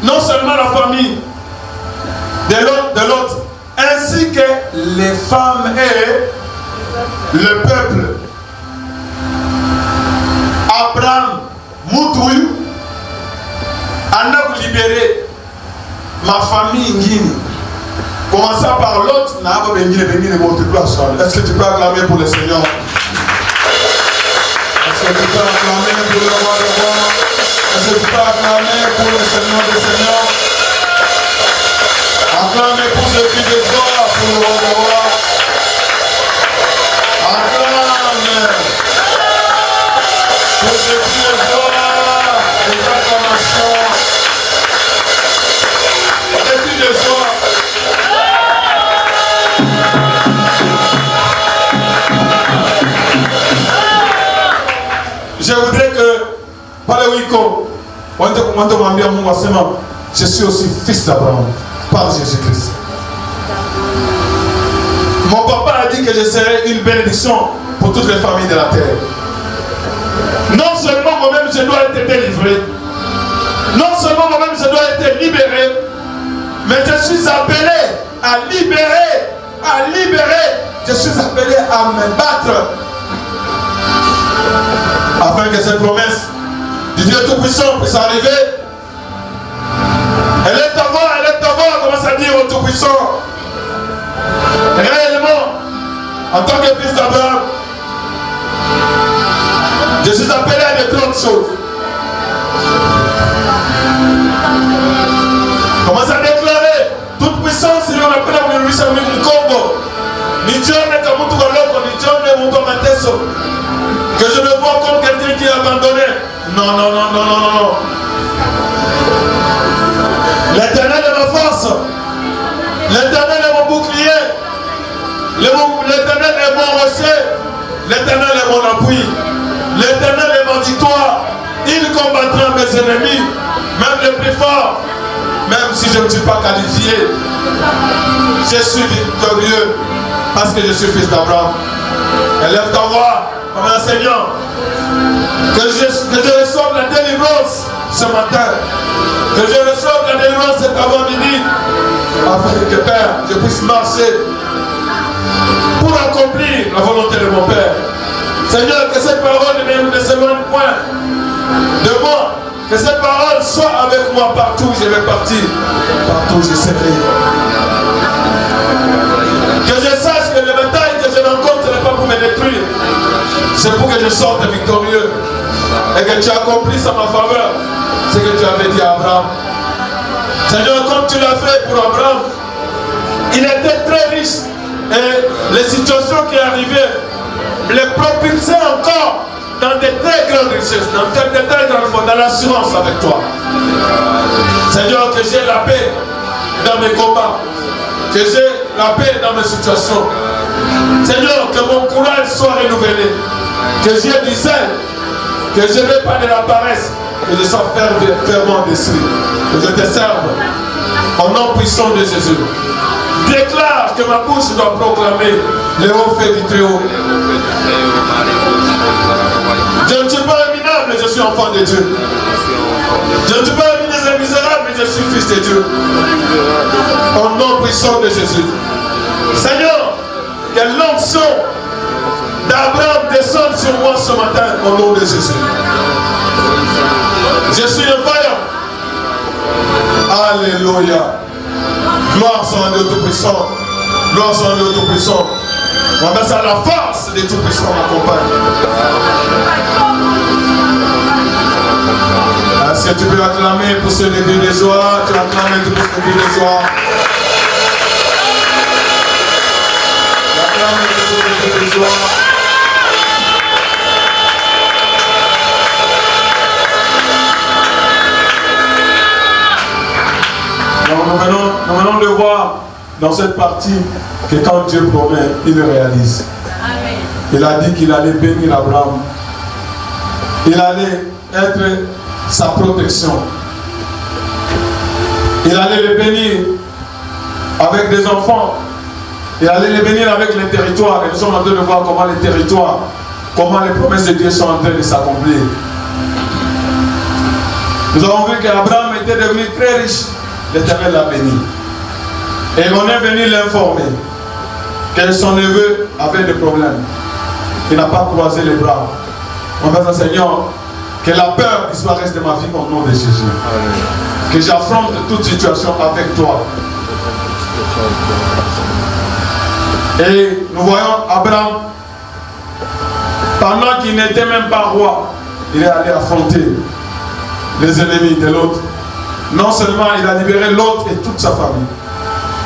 Non seulement la famille de l'autre, ainsi que les femmes et le peuple. Abraham, Moutouy, en a libéré ma famille Ngini. Commençant par l'autre, est-ce que tu peux acclamer pour le Seigneur? Est-ce que tu peux acclamer pour le roi des rois? Est-ce que tu peux acclamer pour le Seigneur des seigneurs? Acclamez pour ce qui est gloire pour le roi des rois. Acclame pour ce qui est gloire des acclamations. Et puis des joies. Je voudrais que, par le Wiko, je suis aussi fils d'Abraham, par Jésus-Christ. Mon papa a dit que je serai une bénédiction pour toutes les familles de la terre. Non seulement moi-même je dois être délivré, non seulement moi-même je dois être libéré, mais je suis appelé à libérer, je suis appelé à me battre. Afin que cette promesse du Dieu Tout-Puissant puisse arriver. Elle est ta voix, commence à dire au Tout-Puissant. Réellement, en tant que fils d'Abraham, je suis appelé à de grandes choses. Commence à déclarer toute puissance, il y a appelé à Congo. Ni John ne Kamutu Galoko, ni John ne Muto Mateso. Non, non, non, non, non, non. L'Éternel est ma force. L'Éternel est mon bouclier. L'Éternel est mon rocher. L'Éternel est mon appui. L'Éternel est ma victoire. Il combattra mes ennemis, même les plus forts. Même si je ne suis pas qualifié, je suis victorieux parce que je suis fils d'Abraham. Élève ta voix comme un Seigneur. Que je reçoive la délivrance ce matin. Que je reçoive la délivrance cet avant-midi. Afin que, Père, je puisse marcher pour accomplir la volonté de mon Père. Seigneur, que cette parole ne s'éloigne point de moi. Que cette parole soit avec moi partout où je vais partir. Partout où je serai. Que je sache que les batailles que je rencontre n'est pas pour me détruire. C'est pour que je sorte victorieux. Et que tu accomplisses en ma faveur ce que tu avais dit à Abraham. Seigneur, comme tu l'as fait pour Abraham, il était très riche. Et les situations qui arrivaient les propulsaient encore dans de très grandes richesses, dans de très grandes fois, dans l'assurance avec toi. Seigneur, que j'ai la paix dans mes combats, que j'ai la paix dans mes situations. Seigneur, que mon courage soit renouvelé, que j'ai du zèle, que je n'ai pas de la paresse, que je sois fervent d'esprit, que je te serve au nom puissant de Jésus. Déclare que ma bouche doit proclamer les hauts faits du Très-Haut. Je ne suis pas un minable, je suis enfant de Dieu. Je ne suis pas un misérable, mais je suis fils de Dieu. Au nom puissant de Jésus. Seigneur, que l'onction d'Abraham descende sur moi ce matin au nom de Jésus. Je suis un vaillant. Alléluia. Gloire soit à Dieu Tout-Puissant. Gloire soit à Dieu Tout-Puissant. On va ça la force des Tout-Puissants m'accompagne. Est-ce que tu peux acclamer pour ce début de joie? Tu acclames pour ce début de joie. Acclame pour ce début de joie. Nous venons de voir dans cette partie que quand Dieu promet, il le réalise. Amen. Il a dit qu'il allait bénir Abraham. Il allait être sa protection. Il allait le bénir avec des enfants. Il allait le bénir avec les territoires. Et nous sommes en train de voir comment les territoires, comment les promesses de Dieu sont en train de s'accomplir. Nous avons vu qu'Abraham était devenu très riche. L'Éternel l'a béni. Et on est venu l'informer que son neveu avait des problèmes. Il n'a pas croisé les bras. On va dire, Seigneur, que la peur disparaisse de ma vie au nom de Jésus. Que j'affronte toute situation avec toi. Et nous voyons Abraham, pendant qu'il n'était même pas roi, il est allé affronter les ennemis de l'autre. Non seulement il a libéré l'autre et toute sa famille,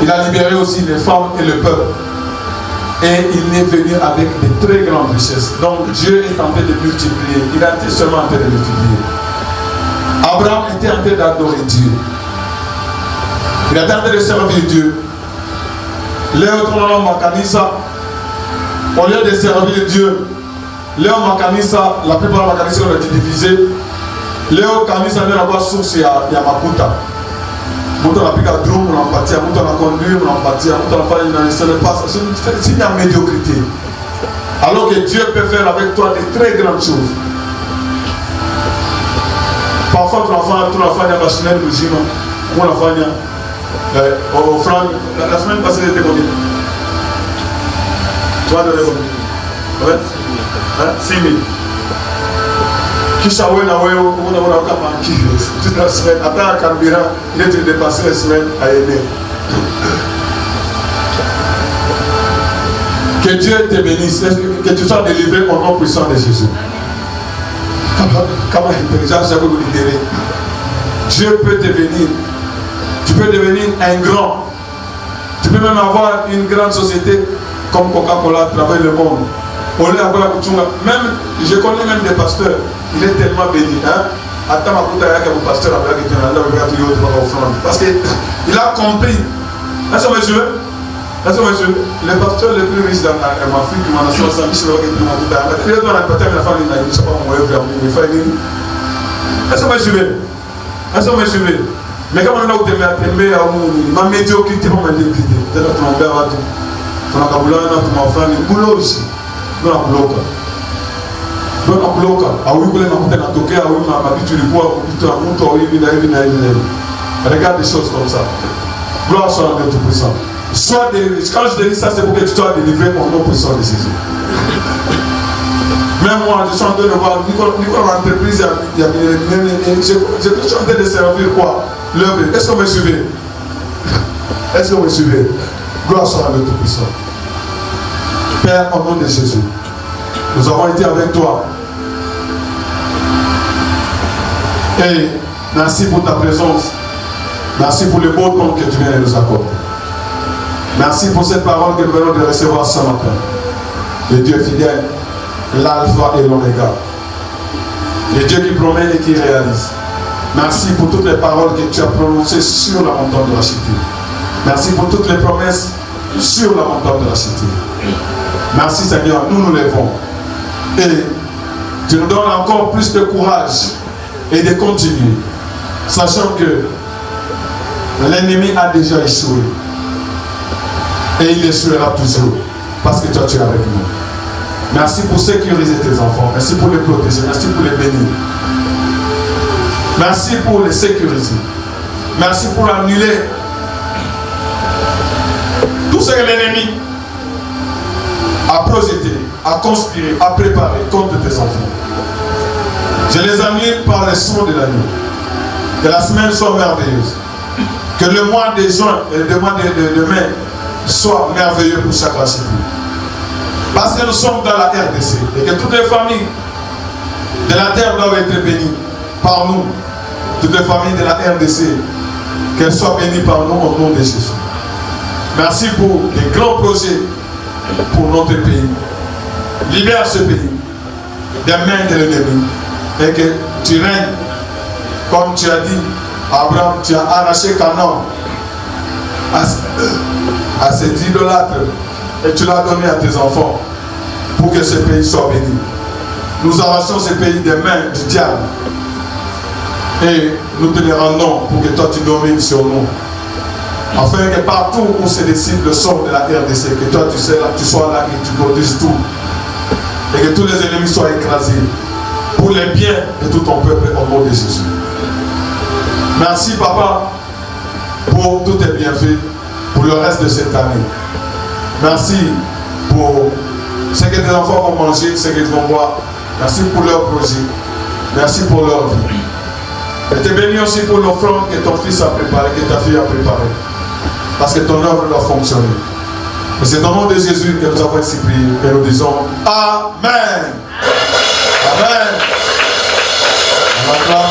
il a libéré aussi les femmes et le peuple. Et il est venu avec de très grandes richesses. Donc Dieu est en train de multiplier. Il a été seulement en train de multiplier. Abraham était en train d'adorer Dieu. Il était en train de servir Dieu. Léo Trono Makanisa, au lieu de servir Dieu, Léo Makanisa, la plupart de Makanisa ont été divisés. Léo Kanisa n'est pas source à Makuta. Mutu anapiga drum unampatia, mtu anaconduire unampatia, mtu anafanya une seule passe. C'est une médiocrité. Alors que Dieu peut faire avec toi de très grandes choses. Parfois tu unafanya machine mzima, unafanya offrande. La semaine passée c'était combien? Tu vas donner combien? Ouais? 6 000. Kisha wewe na wewe unaona kama kilo toute la semaine hata carburant il est dépassé la semaine à aider. Que Dieu te bénisse, que tu sois délivré au nom puissant de Jésus. Comment intelligence vous libérer. Dieu peut te bénir. Tu peux devenir un grand. Tu peux même avoir une grande société comme Coca-Cola à travers le monde. Même, je connais même des pasteurs il est tellement béni. Hein? Attends, ma putain, il y a un pasteur qui est là, parce qu'il a compris. Est-ce que monsieur? Est-ce que monsieur? Les pasteurs les plus riches dans l'Afrique, qui m'en ont sorti, c'est le qui m'ont dit, il est dans la bataille, la femme, il a dit, je ne sais pas comment il fait. Est-ce que monsieur? Est-ce que monsieur? Mais quand on a été mis à ma médiocrité, pas ma médiocrité. C'est-à-dire que ton père va tout. Ton acabulage, ton enfant, il boulot ici. Nous, on bloque. Nous, on bloque. Ah oui, vous voulez m'apporter un toqué, ah oui, ma habitude du poids, un mouton, regarde des choses comme ça. Gloire soit à Dieu Tout-Puissant. Sois délivré. Quand je dis ça, c'est pour que tu sois délivré au nom puissant de Jésus. Même moi, je suis en train de voir Nicolas l'entreprise, je suis en train de servir quoi? L'œuvre. Est-ce que vous me suivez? Est-ce que vous me suivez? Gloire soit à Dieu Tout-Puissant. Père, au nom de Jésus, nous avons été avec toi. Et merci pour ta présence. Merci pour le beau temps que tu viens de nous accorder. Merci pour cette parole que nous venons de recevoir ce matin. Le Dieu fidèle, l'alpha et l'oméga. Le Dieu qui promet et qui réalise. Merci pour toutes les paroles que tu as prononcées sur la montagne de la cité. Merci pour toutes les promesses sur la montagne de la cité. Merci Seigneur, nous nous levons. Et tu nous donnes encore plus de courage et de continuer. Sachant que l'ennemi a déjà échoué. Et il échouera toujours. Parce que toi tu es avec nous. Merci pour sécuriser tes enfants. Merci pour les protéger. Merci pour les bénir. Merci pour les sécuriser. Merci pour annuler tout ce que l'ennemi a projeté, a conspiré, a préparé contre tes enfants. Je les annule par les sons de l'agneau. Que la semaine soit merveilleuse. Que le mois de juin et le mois de mai soit merveilleux pour chaque cité. Parce que nous sommes dans la RDC et que toutes les familles de la terre doivent être bénies par nous. Toutes les familles de la RDC, qu'elles soient bénies par nous au nom de Jésus. Merci pour les grands projets pour notre pays. Libère ce pays des mains de l'ennemi et que tu règnes comme tu as dit. Abraham, tu as arraché Canaan à cet idolâtre et tu l'as donné à tes enfants pour que ce pays soit béni. Nous arrachons ce pays des mains du diable et nous te les rendons pour que toi tu domines sur nous. Afin que partout où se décide le sort de la RDC, que toi tu sois là et tu protèges tout. Et que tous les ennemis soient écrasés pour le bien de tout ton peuple au nom de Jésus. Merci Papa pour tous tes bienfaits pour le reste de cette année. Merci pour ce que tes enfants vont manger, ce qu'ils vont boire. Merci pour leur projet. Merci pour leur vie. Et te bénis aussi pour l'offrande que ton fils a préparée, que ta fille a préparée. Parce que ton œuvre doit fonctionner. Et c'est au nom de Jésus que nous avons ainsi prié et nous disons Amen. Amen. Amen.